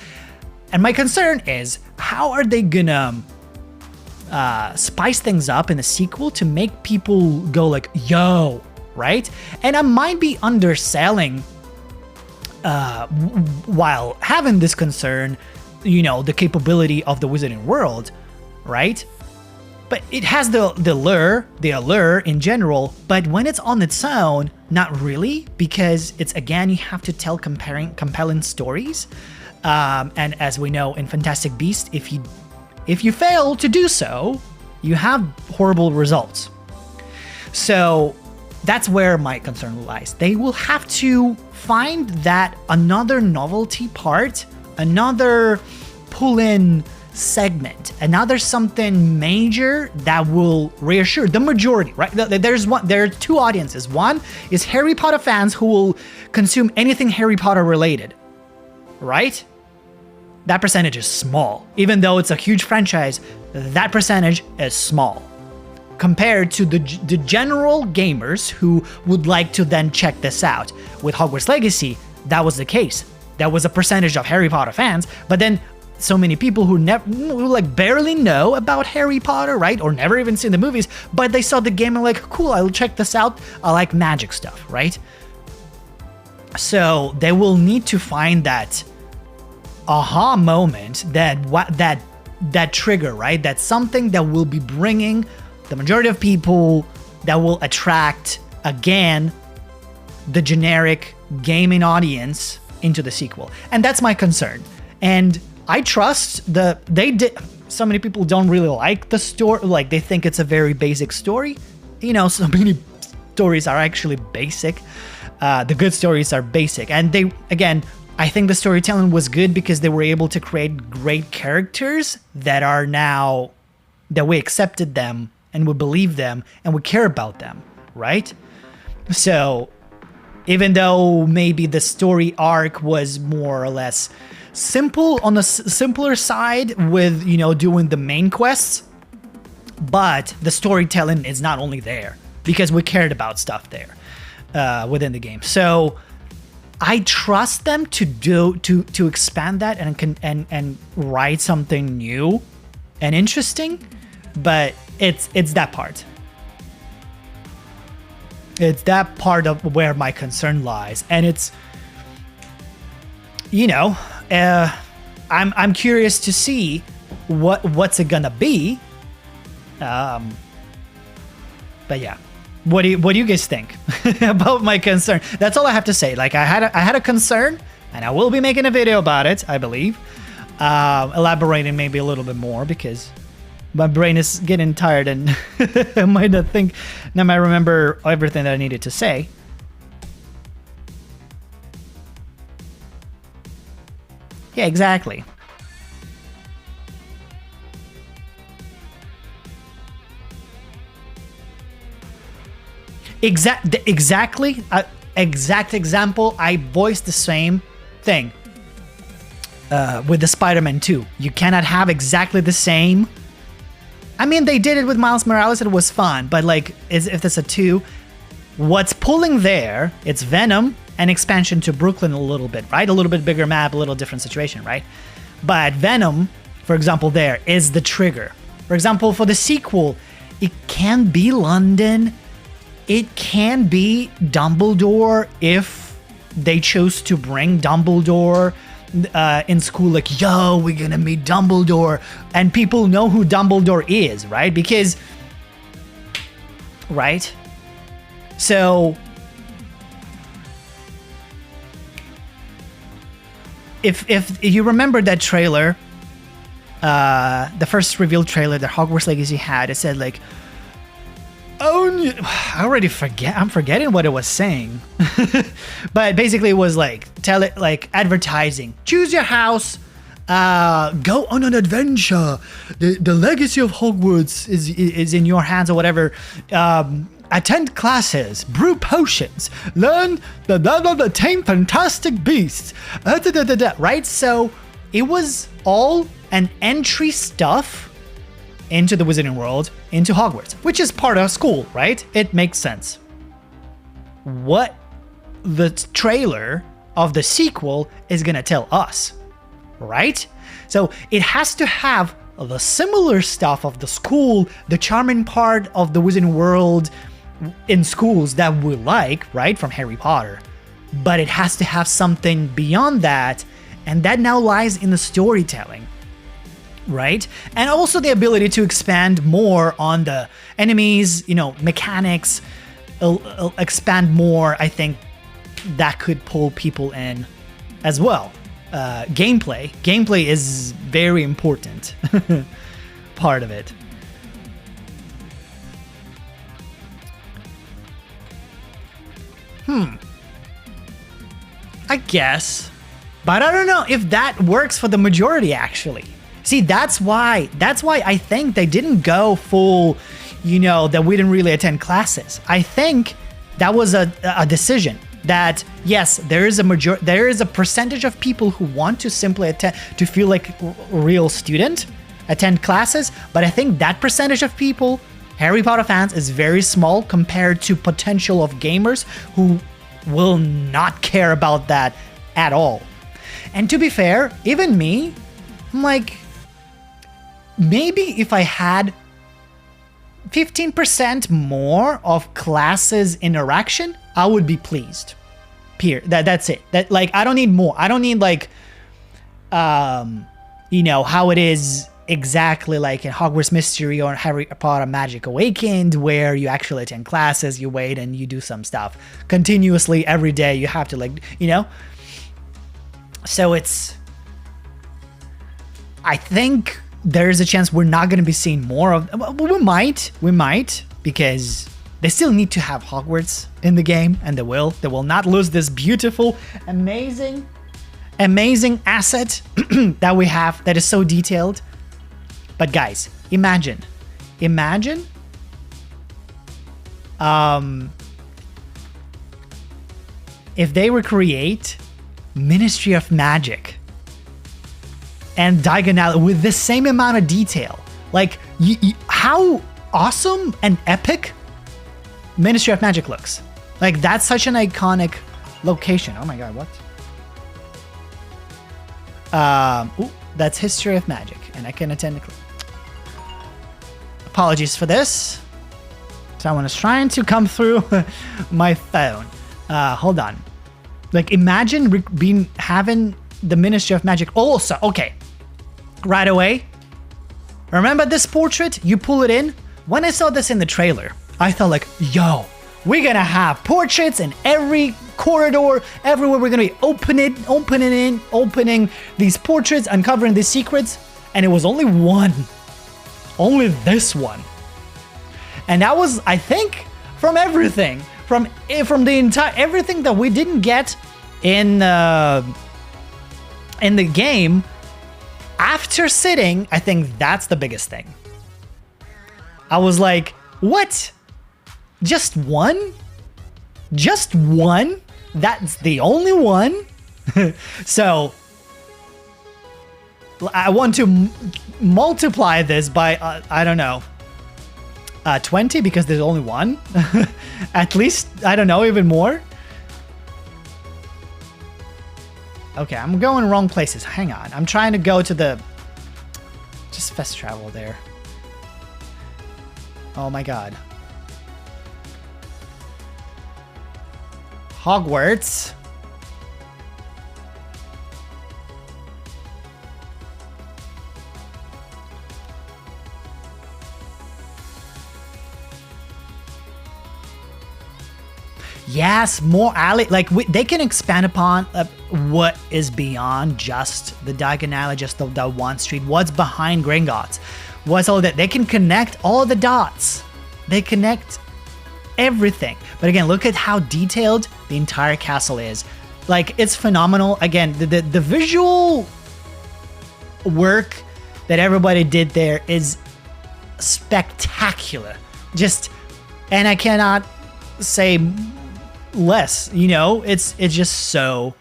And my concern is, how are they gonna spice things up in the sequel to make people go like, yo, right? And I might be underselling while having this concern, the capability of the Wizarding World, right? But it has the allure in general, but when it's on its own, not really, because it's, again, you have to tell compelling stories. And as we know in Fantastic Beasts, if you fail to do so, you have horrible results. So that's where my concern lies. They will have to find that another novelty part, another pull-in segment, another something major that will reassure the majority, right? There are two audiences. One is Harry Potter fans who will consume anything Harry Potter related, right? That percentage is small. Even though it's a huge franchise, that percentage is small compared to the general gamers who would like to then check this out. With Hogwarts Legacy, that was the case. There was a percentage of Harry Potter fans, but then so many people who barely know about Harry Potter, right? Or never even seen the movies, but they saw the game and like, cool, I'll check this out. I like magic stuff, right? So they will need to find that aha moment, that trigger, right? That's something that will be bringing the majority of people, that will attract, again, the generic gaming audience into the sequel. And that's my concern. And I trust so many people don't really like the story, like they think it's a very basic story. You know, so many stories are actually basic. The good stories are basic. And I think the storytelling was good because they were able to create great characters that we accepted them and we believe them and we care about them, right? So even though maybe the story arc was more or less simple, on the simpler side with, doing the main quests, but the storytelling is not only there because we cared about stuff there within the game. So I trust them to expand that and write something new and interesting, but it's that part. It's that part of where my concern lies, and it's, I'm curious to see what's it gonna be. But yeah, what do you guys think about my concern? That's all I have to say. Like I had a concern, and I will be making a video about it, I believe, elaborating maybe a little bit more because my brain is getting tired and I might remember everything that I needed to say. Yeah, exactly. Exact example. I voiced the same thing with the Spider-Man 2. You cannot have exactly the same. I mean, they did it with Miles Morales. It was fun, but like, if it's a 2, what's pulling there? It's Venom and expansion to Brooklyn a little bit, right? A little bit bigger map, a little different situation, right? But Venom, for example, there is the trigger. For example, for the sequel, it can be London. It can be Dumbledore if they chose to bring Dumbledore in school, like, yo, we're gonna meet Dumbledore, and people know who Dumbledore is, right? Because, right? So, if you remember that trailer, the first reveal trailer that Hogwarts Legacy had, it said like, oh, I already forget. I'm forgetting what it was saying, but basically it was like advertising. Choose your house, go on an adventure. The legacy of Hogwarts is in your hands or whatever. Attend classes, brew potions, learn the tame fantastic beasts. Right? So it was all an entry stuff into the Wizarding World, into Hogwarts, which is part of school, right? It makes sense. What the trailer of the sequel is gonna tell us, right? So it has to have the similar stuff of the school, the charming part of the Wizarding World in schools that we like, right? From Harry Potter. But it has to have something beyond that, and that now lies in the storytelling. right? And also the ability to expand more on the enemies, mechanics, expand more. I think that could pull people in as well. Gameplay is very important part of it. I guess, but I don't know if that works for the majority actually. See, that's why I think they didn't go full, that we didn't really attend classes. I think that was a decision that yes, there is a percentage of people who want to simply attend, to feel like a real student, attend classes, but I think that percentage of people, Harry Potter fans, is very small compared to potential of gamers who will not care about that at all. And to be fair, even me, I'm like, maybe if I had 15% more of classes interaction, I would be pleased. That's it. I don't need more. I don't need how it is exactly like in Hogwarts Mystery or Harry Potter Magic Awakened, where you actually attend classes, you wait, and you do some stuff continuously every day. You have to So I think there is a chance we're not going to be seeing more of. We might, because they still need to have Hogwarts in the game, and they will. They will not lose this beautiful, amazing asset that we have that is so detailed. But guys, imagine if they would create Ministry of Magic and Diagonal with the same amount of detail. How awesome and epic Ministry of Magic looks. That's such an iconic location. Oh my god, what? That's History of Magic, and I can attend the class. Apologies for this. Someone is trying to come through my phone. Hold on. Imagine having the Ministry of Magic also. Okay. Right away. Remember this portrait? You pull it in. When I saw this in the trailer, I thought yo, we're gonna have portraits in every corridor, everywhere. We're gonna be opening these portraits, uncovering these secrets. And it was only one. Only this one. And that was, I think, from everything. From the entire everything that we didn't get in the game. After sitting, I think that's the biggest thing. I was like, what? Just one? Just one? That's the only one? So I want to multiply this by, I don't know, 20, because there's only one. At least, I don't know, even more. Okay, I'm going wrong places. Hang on. I'm trying to go to the... Just fast travel there. Oh my god. Hogwarts. Yes, more alley. They can expand upon what is beyond just the Diagonale, just the one street. What's behind Gringotts? What's all that? They can connect all the dots. They connect everything. But again, look at how detailed the entire castle is. It's phenomenal. Again, the visual work that everybody did there is spectacular. And I cannot say less, it's just so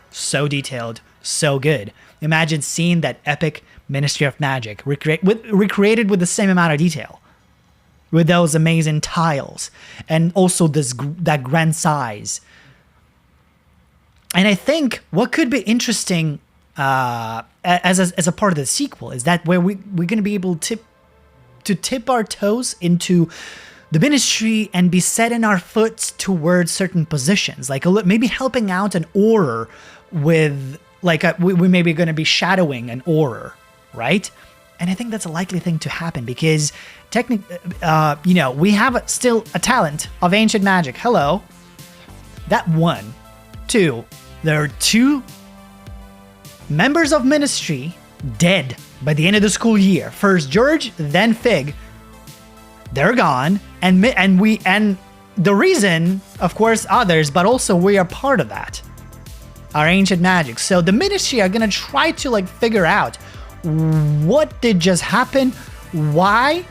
detailed, so good. Imagine seeing that epic Ministry of Magic recreated with the same amount of detail, with those amazing tiles, and also that grand size. And I think what could be interesting as a part of the sequel is that where we're going to be able to tip our toes into the ministry and be setting our foot towards certain positions, maybe helping out an Auror with we maybe going to be shadowing an Auror, right? And I think that's a likely thing to happen because we have still a talent of ancient magic. Hello. That one. Two. There are 2 members of ministry dead by the end of the school year. First George, then Fig. They're gone. And the reason, of course, others, but also we are part of that. Our ancient magic. So the ministry are gonna try to like figure out what did just happen, why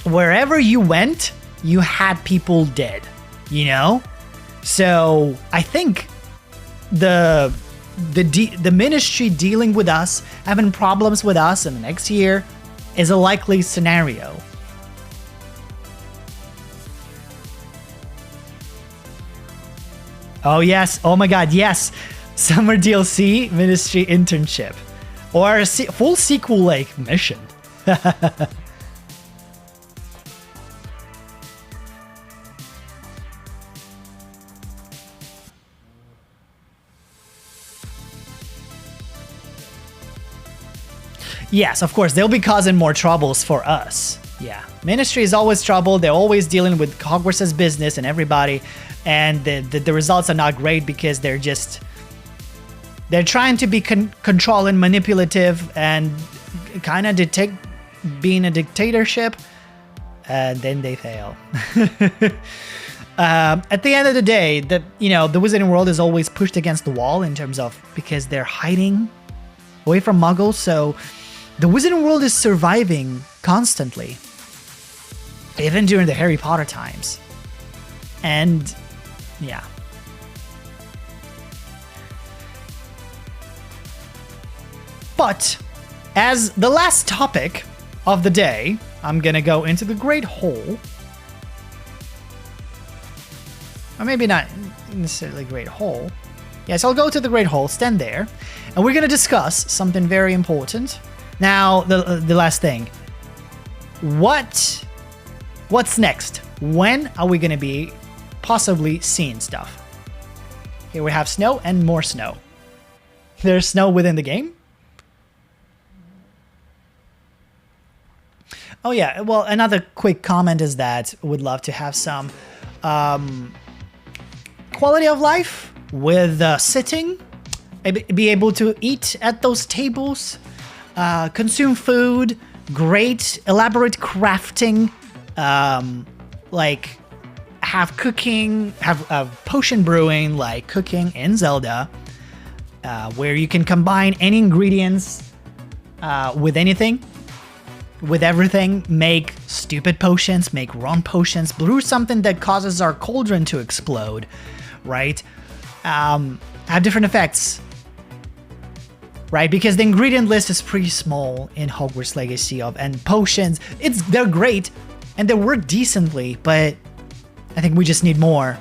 wherever you went, you had people dead, you know? So I think the ministry dealing with us, having problems with us in the next year is a likely scenario. Oh yes, oh my god, yes. Summer DLC, ministry internship. Or a full sequel like mission. Yes, of course, they'll be causing more troubles for us. Yeah, ministry is always trouble. They're always dealing with Hogwarts' business and everybody. And the results are not great because they're trying to be controlling, manipulative, and kind of being a dictatorship. And then they fail. At the end of the day, the wizarding world is always pushed against the wall in terms of because they're hiding away from Muggles. So the wizarding world is surviving constantly, even during the Harry Potter times. And yeah. But as the last topic of the day, I'm gonna go into the Great Hall. Or maybe not necessarily Great Hall. Yes, I'll go to the Great Hall, stand there, and we're gonna discuss something very important. Now, the last thing. What's next? When are we gonna be possibly seeing stuff? Here we have snow and more snow. There's snow within the game. Oh yeah, well, another quick comment is that would love to have some quality of life with sitting, be able to eat at those tables, consume food, great elaborate crafting, like have cooking, have potion brewing like cooking in Zelda, where you can combine any ingredients with anything. With everything, make stupid potions, make wrong potions, brew something that causes our cauldron to explode, right? Have different effects, right? Because the ingredient list is pretty small in Hogwarts Legacy and potions. They're great and they work decently, but I think we just need more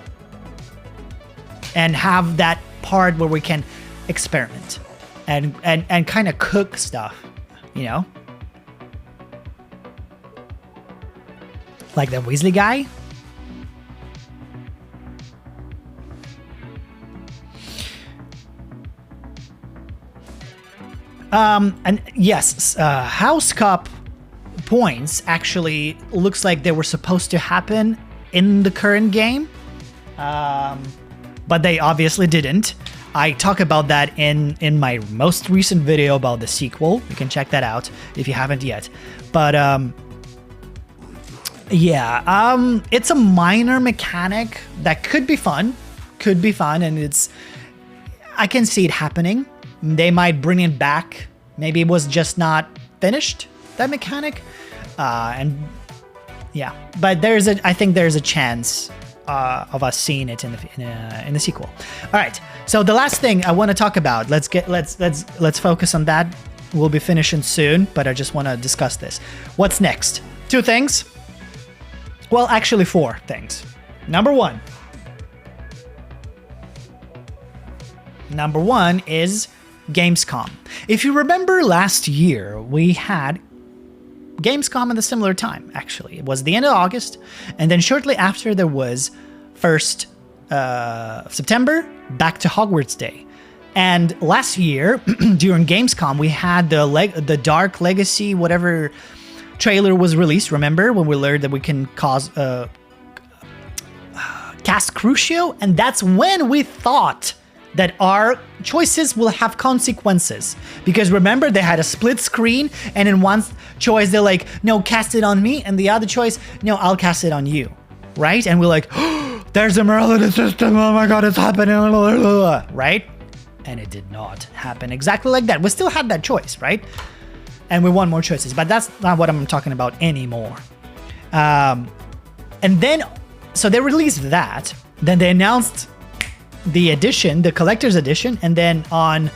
and have that part where we can experiment and kind of cook stuff, you know? Like the Weasley guy? And yes, House Cup points actually looks like they were supposed to happen in the current game. But they obviously didn't. I talk about that in my most recent video about the sequel. You can check that out if you haven't yet. But yeah, it's a minor mechanic that could be fun, and I can see it happening. They might bring it back. Maybe it was just not finished, that mechanic, and yeah. But I think there's a chance of us seeing it in the sequel. All right. So the last thing I want to talk about. Let's focus on that. We'll be finishing soon, but I just want to discuss this. What's next? 2 things. Well, actually 4 things. Number one is Gamescom. If you remember last year, we had Gamescom at a similar time, actually. It was the end of August, and then shortly after there was 1st September, Back to Hogwarts Day. And last year, during Gamescom, we had the Dark Legacy, whatever trailer was released. Remember when we learned that we can cast Crucio? And that's when we thought that our choices will have consequences. Because remember, they had a split screen, and in one choice, they're like, no, cast it on me. And the other choice, no, I'll cast it on you. Right? And we're like, oh, there's a mirror in the system. Oh my God, it's happening. Right? And it did not happen exactly like that. We still had that choice, right? And we want more choices, but that's not what I'm talking about anymore. And then, so they released that. Then they announced the edition, the collector's edition, and then on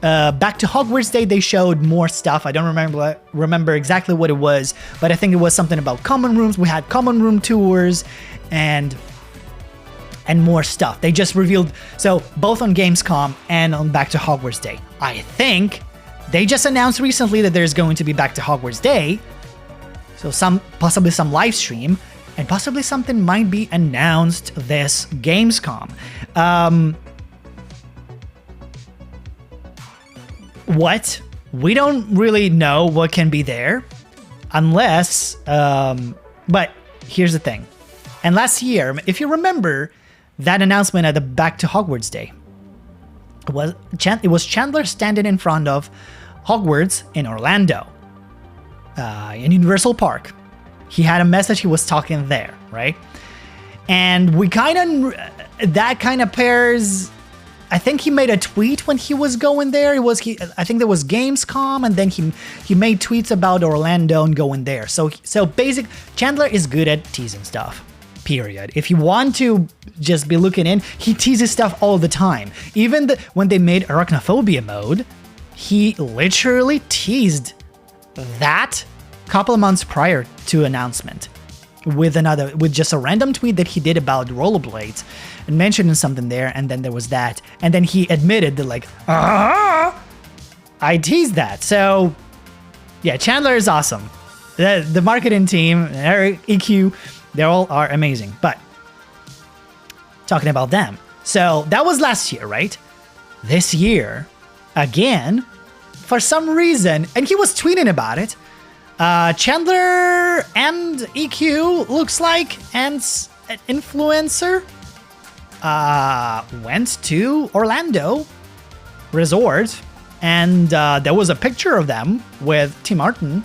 Back to Hogwarts Day, they showed more stuff. I don't remember exactly what it was, but I think it was something about common rooms. We had common room tours and more stuff. They just revealed, so both on Gamescom and on Back to Hogwarts Day. I think they just announced recently that there's going to be Back to Hogwarts Day, so possibly some live stream, and possibly something might be announced this Gamescom. What? We don't really know what can be there, unless, but here's the thing. And last year, if you remember that announcement at the Back to Hogwarts Day, it was Chandler standing in front of Hogwarts in Orlando, in Universal Park. He had a message, he was talking there, right? And that kind of pairs, I think he made a tweet when he was going there. I think there was Gamescom, and then he made tweets about Orlando and going there. So Chandler is good at teasing stuff. Period. If you want to just be looking in, he teases stuff all the time. Even when they made Arachnophobia mode, he literally teased that couple of months prior to announcement with just a random tweet that he did about rollerblades and mentioning something there, and then there was that, and then he admitted that like, I teased that. So yeah, Chandler is awesome. The marketing team, Eric, EQ, they all are amazing. But talking about them, so that was last year, right? This year, again, for some reason, and he was tweeting about it, Chandler and EQ looks like, and an influencer went to Orlando Resort, and there was a picture of them with Tim Martin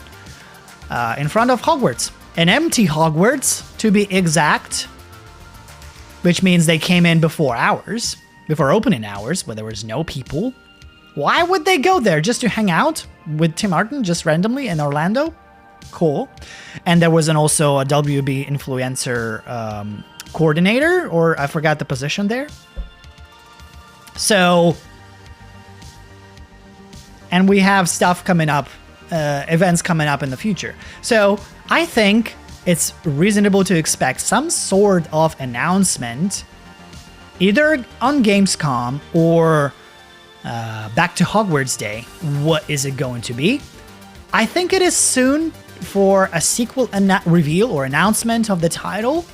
in front of Hogwarts. An empty Hogwarts, to be exact, which means they came in before opening hours, where there was no people. Why would they go there? Just to hang out with Tim Martin, just randomly in Orlando? Cool. And there was also a WB influencer coordinator, or I forgot the position there. So, and we have stuff coming up, events coming up in the future. So I think it's reasonable to expect some sort of announcement either on Gamescom or Back to Hogwarts Day. What is it going to be? I think it is soon for a sequel reveal or announcement of the title.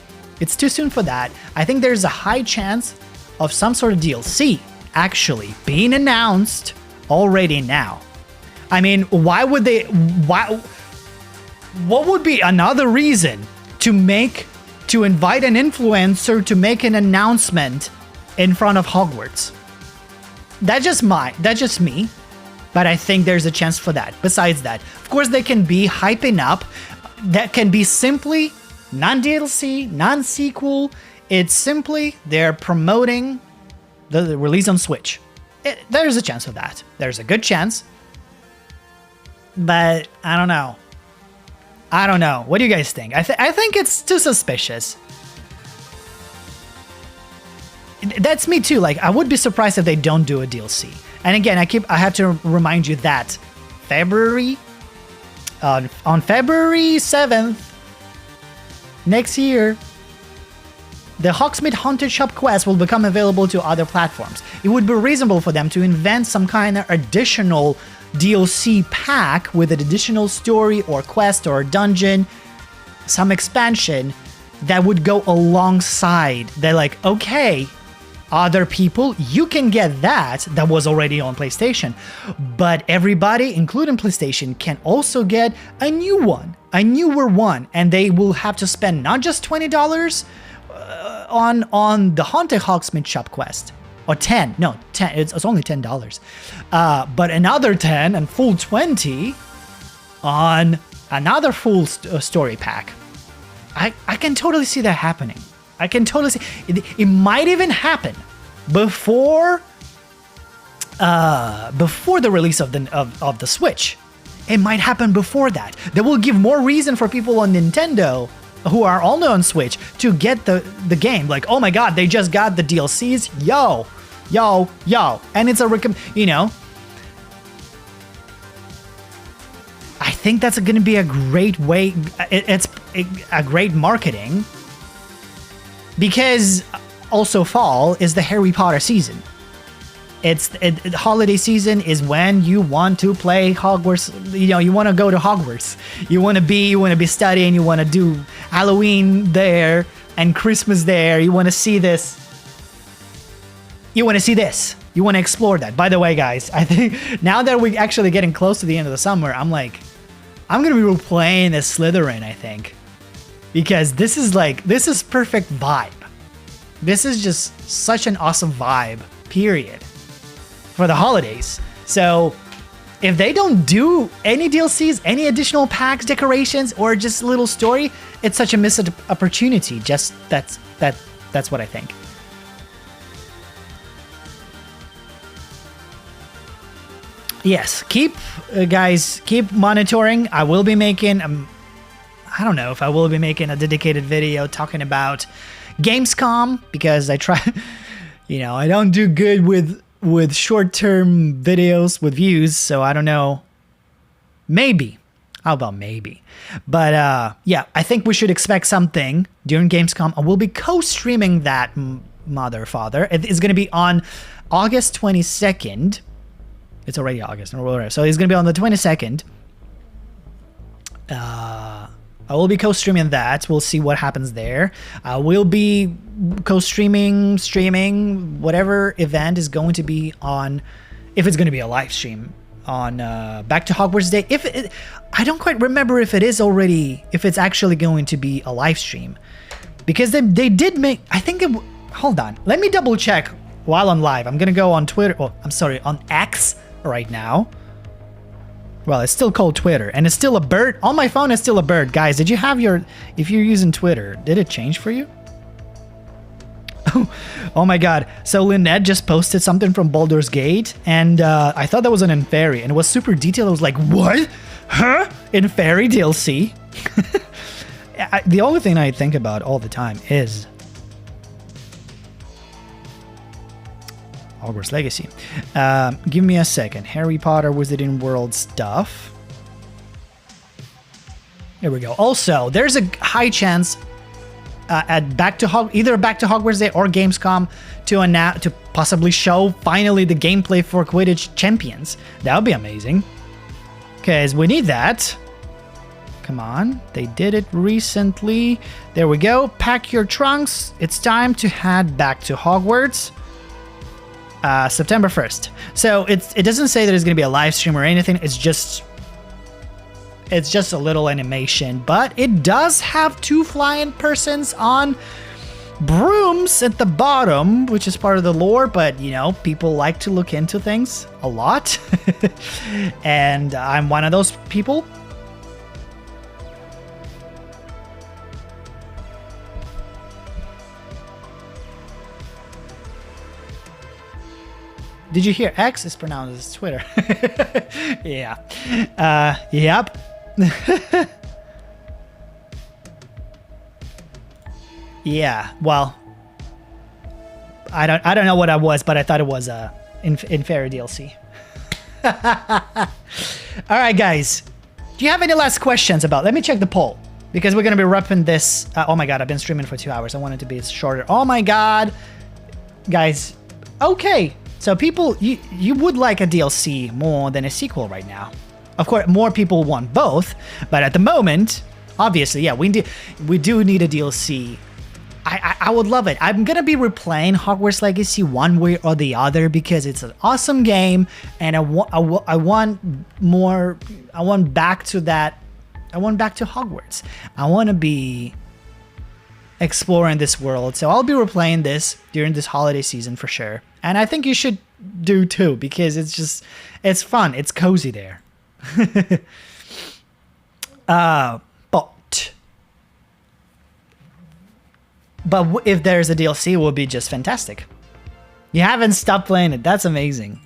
It's too soon for that. I think there's a high chance of some sort of DLC actually being announced already now. I mean, what would be another reason to invite an influencer to make an announcement in front of Hogwarts? That's just me, but I think there's a chance for that. Besides that, of course, they can be hyping up. That can be simply non-DLC, non-sequel. It's simply they're promoting the release on Switch. There's a chance of that. There's a good chance. But I don't know. What do you guys think? I think it's too suspicious. That's me too. Like, I would be surprised if they don't do a DLC. And again, I have to remind you that on February 7th next year, the Hogsmeade Haunted Shop quest will become available to other platforms. It would be reasonable for them to invent some kind of additional DLC pack with an additional story or quest or dungeon, some expansion that would go alongside. They're like, okay, other people, you can get that was already on PlayStation. But everybody, including PlayStation, can also get a new one, a newer one, and they will have to spend not just $20 on the Haunted Hogsmeade shop quest, or 10. No, 10. It's only $10. But another 10 and full 20 on another full story pack. I can totally see that happening. I can totally see it might even happen before the release of the Switch. It might happen before that. That will give more reason for people on Nintendo who are only on Switch to get the game. Like, oh my god, they just got the DLCs. Yo, and it's I think that's going to be a great way. It's a great marketing, because also fall is the Harry Potter season. Holiday season is when you want to play Hogwarts. You want to go to Hogwarts. You want to be studying. You want to do Halloween there and Christmas there. You want to see this. You want to explore that. By the way, guys, I think now that we're actually getting close to the end of the summer, I'm going to be replaying as Slytherin, I think. Because this is perfect vibe. This is just such an awesome vibe, period, for the holidays. So if they don't do any DLCs, any additional packs, decorations, or just a little story, it's such a missed opportunity. Just that's what I think. Yes, guys, keep monitoring. I will be making, I don't know if I will be making a dedicated video talking about Gamescom, because I try, I don't do good with short-term videos with views, so I don't know. Maybe. How about maybe? But yeah, I think we should expect something during Gamescom. I will be co-streaming that mother father. It's going to be on August 22nd. It's already August, so it's going to be on the 22nd. I will be co-streaming that. We'll see what happens there. I will be co-streaming, whatever event is going to be on, if it's going to be a live stream on Back to Hogwarts Day. I don't quite remember if it's actually going to be a live stream, because they did make, I think hold on, let me double check while I'm live. I'm going to go on Twitter, on X right now. Well, it's still called Twitter, and it's still a bird. On my phone, it's still a bird. Guys, did you have if you're using Twitter, did it change for you? Oh my god. So Lynette just posted something from Baldur's Gate, and I thought that was an Inferi, and it was super detailed. I was like, what? Huh? Inferi DLC? The only thing I think about all the time is Hogwarts Legacy. Give me a second. Harry Potter Wizarding World stuff. Here we go. Also, there's a high chance at either Back to Hogwarts Day or Gamescom to possibly show finally the gameplay for Quidditch Champions. That would be amazing, because we need that. Come on, they did it recently. There we go. Pack your trunks. It's time to head back to Hogwarts. September 1st. So it doesn't say that it's going to be a live stream or anything. It's just a little animation, but it does have 2 flying persons on brooms at the bottom, which is part of the lore, but people like to look into things a lot. And I'm one of those people. Did you hear X is pronounced as Twitter? Yeah. Yep. Yeah. Well, I don't know what I was, but I thought it was Inferi DLC. All right, guys. Do you have any last questions about? Let me check the poll, because we're gonna be wrapping this. Oh my god, I've been streaming for 2 hours. I want it to be shorter. Oh my god, guys. Okay. So people, you would like a DLC more than a sequel right now. Of course, more people want both, but at the moment, obviously, yeah, we do need a DLC I would love it. I'm gonna be replaying Hogwarts Legacy one way or the other because it's an awesome game, and I want more. I want back to that. I want back to Hogwarts. I want to be exploring this world, so I'll be replaying this during this holiday season for sure. And I think you should do too because it's fun. It's cozy there. But if there's a DLC, it will be just fantastic. You haven't stopped playing it. That's amazing.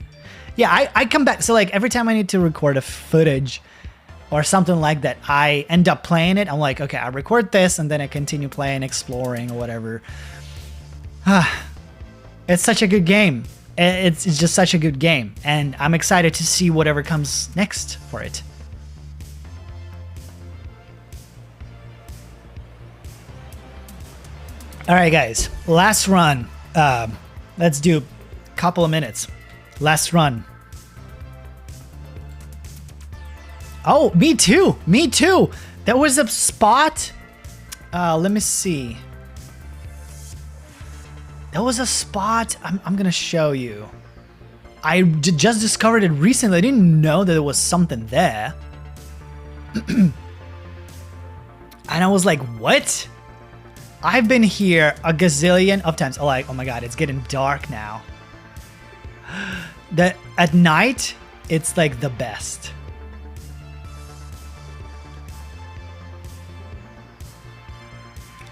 Yeah, I come back. So like every time I need to record a footage or something like that, I end up playing it. I'm like, okay, I record this and then I continue playing, exploring or whatever. It's such a good game. It's just such a good game. And I'm excited to see whatever comes next for it. All right, guys, last run. Let's do a couple of minutes. Last run. Oh, me too. Me too. There was a spot. Let me see. There was a spot. I'm going to show you. I just discovered it recently. I didn't know that there was something there. And I was like, what? I've been here a gazillion of times. Oh, like, oh my god, it's getting dark now. That at night, it's like the best.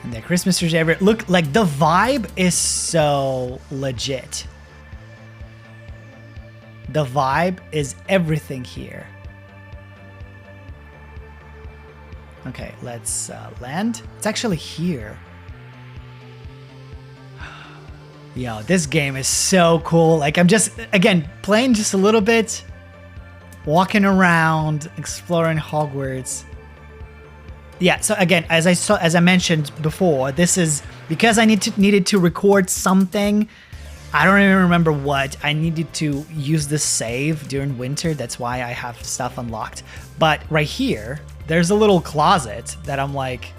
And the Christmas trees everywhere. Look, like the vibe is so legit. The vibe is everything here. Okay, let's land. It's actually here. Yo, this game is so cool. Like I'm just, again, playing just a little bit, walking around, exploring Hogwarts. Yeah, so again, as I mentioned before, this is because I needed to record something. I don't even remember what. I needed to use the save during winter. That's why I have stuff unlocked. But right here, there's a little closet that I'm like,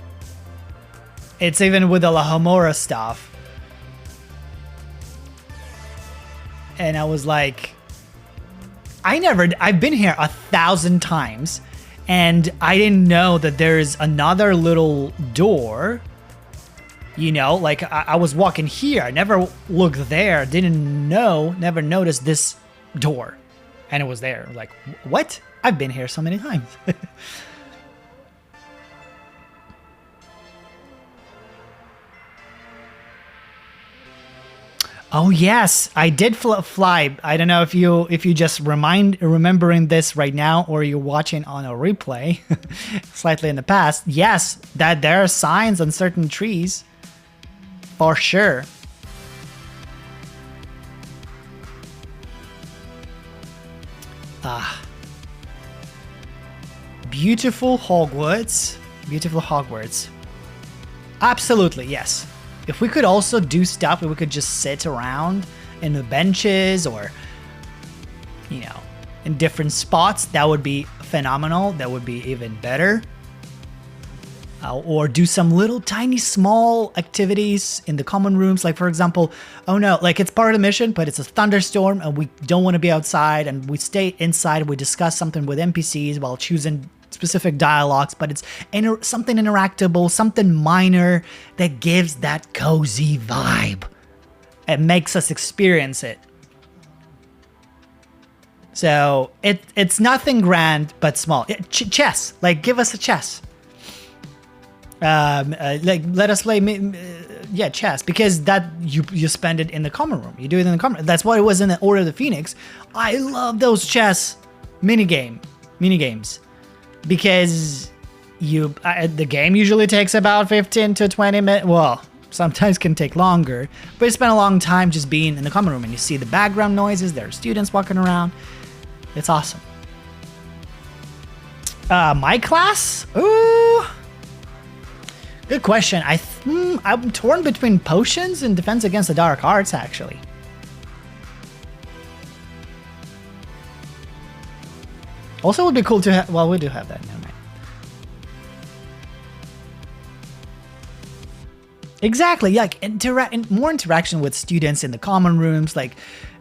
it's even with the La Homora stuff. And I was like, I've been here 1,000 times and I didn't know that there's another little door, you know, like I was walking here. I never looked there, never noticed this door and it was there. Like, what? I've been here so many times. Oh yes, I did fly. I don't know if you just remembering this right now or you're watching on a replay slightly in the past. Yes, that there are signs on certain trees for sure. Beautiful Hogwarts. Beautiful Hogwarts. Absolutely, yes. If we could also do stuff where we could just sit around in the benches or, you know, in different spots, that would be phenomenal. That would be even better. Or do some little tiny small activities in the common rooms. Like, for example, oh no, like it's part of the mission, but it's a thunderstorm and we don't want to be outside and we stay inside. We discuss something with NPCs while choosing specific dialogues, but it's something interactable, something minor that gives that cozy vibe. It makes us experience it. So it's nothing grand, but small. Chess, like give us a chess. Like let us play, chess, because that you spend it in the common room. You do it in the common room. That's what it was in the Order of the Phoenix. I love those chess minigames. Because the game usually takes about 15 to 20 minutes. Well, sometimes can take longer, but you spend a long time just being in the common room and you see the background noises. There are students walking around. It's awesome. My class? Ooh. Good question. I'm torn between potions and defense against the dark arts, actually. Also, it would be cool to have. Well, we do have that. Never mind. Exactly. Yeah, like more interaction with students in the common rooms. Like,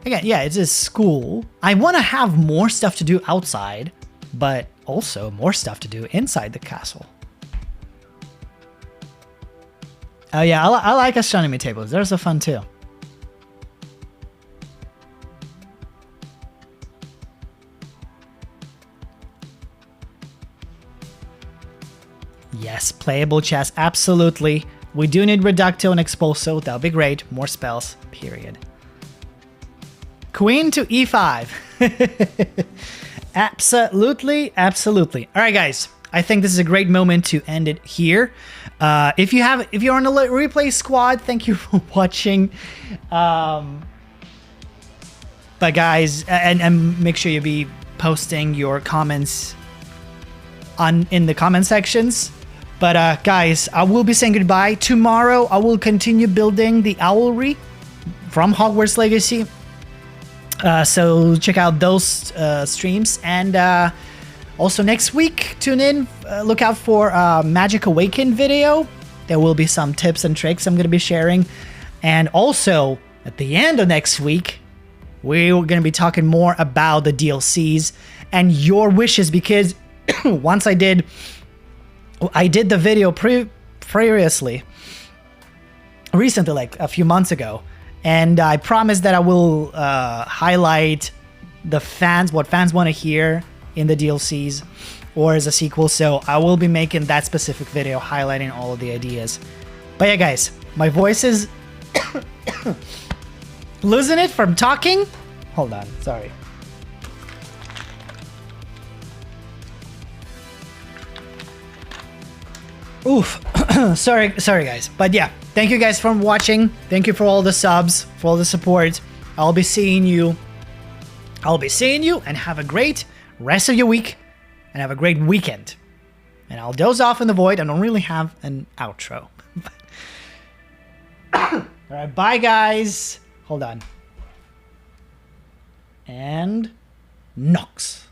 again, yeah, it's a school. I want to have more stuff to do outside, but also more stuff to do inside the castle. Oh yeah, I like astronomy tables. Those are fun too. Yes, playable chess, absolutely. We do need Reducto and Expulso. That'll be great. More spells, period. Queen to e5. Absolutely, absolutely. All right, guys. I think this is a great moment to end it here. If you're on the replay squad, thank you for watching. But guys, and make sure you be posting your comments in the comment sections. But guys, I will be saying goodbye. Tomorrow, I will continue building the Owlry from Hogwarts Legacy. So check out those streams. And also next week, tune in. Look out for a Magic Awaken video. There will be some tips and tricks I'm going to be sharing. And also, at the end of next week, we're going to be talking more about the DLCs and your wishes. Because once I did the video recently, like a few months ago, and I promised that I will highlight what fans want to hear in the DLCs or as a sequel. So I will be making that specific video highlighting all of the ideas. But yeah, guys, my voice is losing it from talking. Hold on, sorry. Oof. sorry guys. But yeah, thank you guys for watching. Thank you for all the subs, for all the support. I'll be seeing you and have a great rest of your week and have a great weekend. And I'll doze off in the void. I don't really have an outro. All right, bye guys. Hold on. And Nox.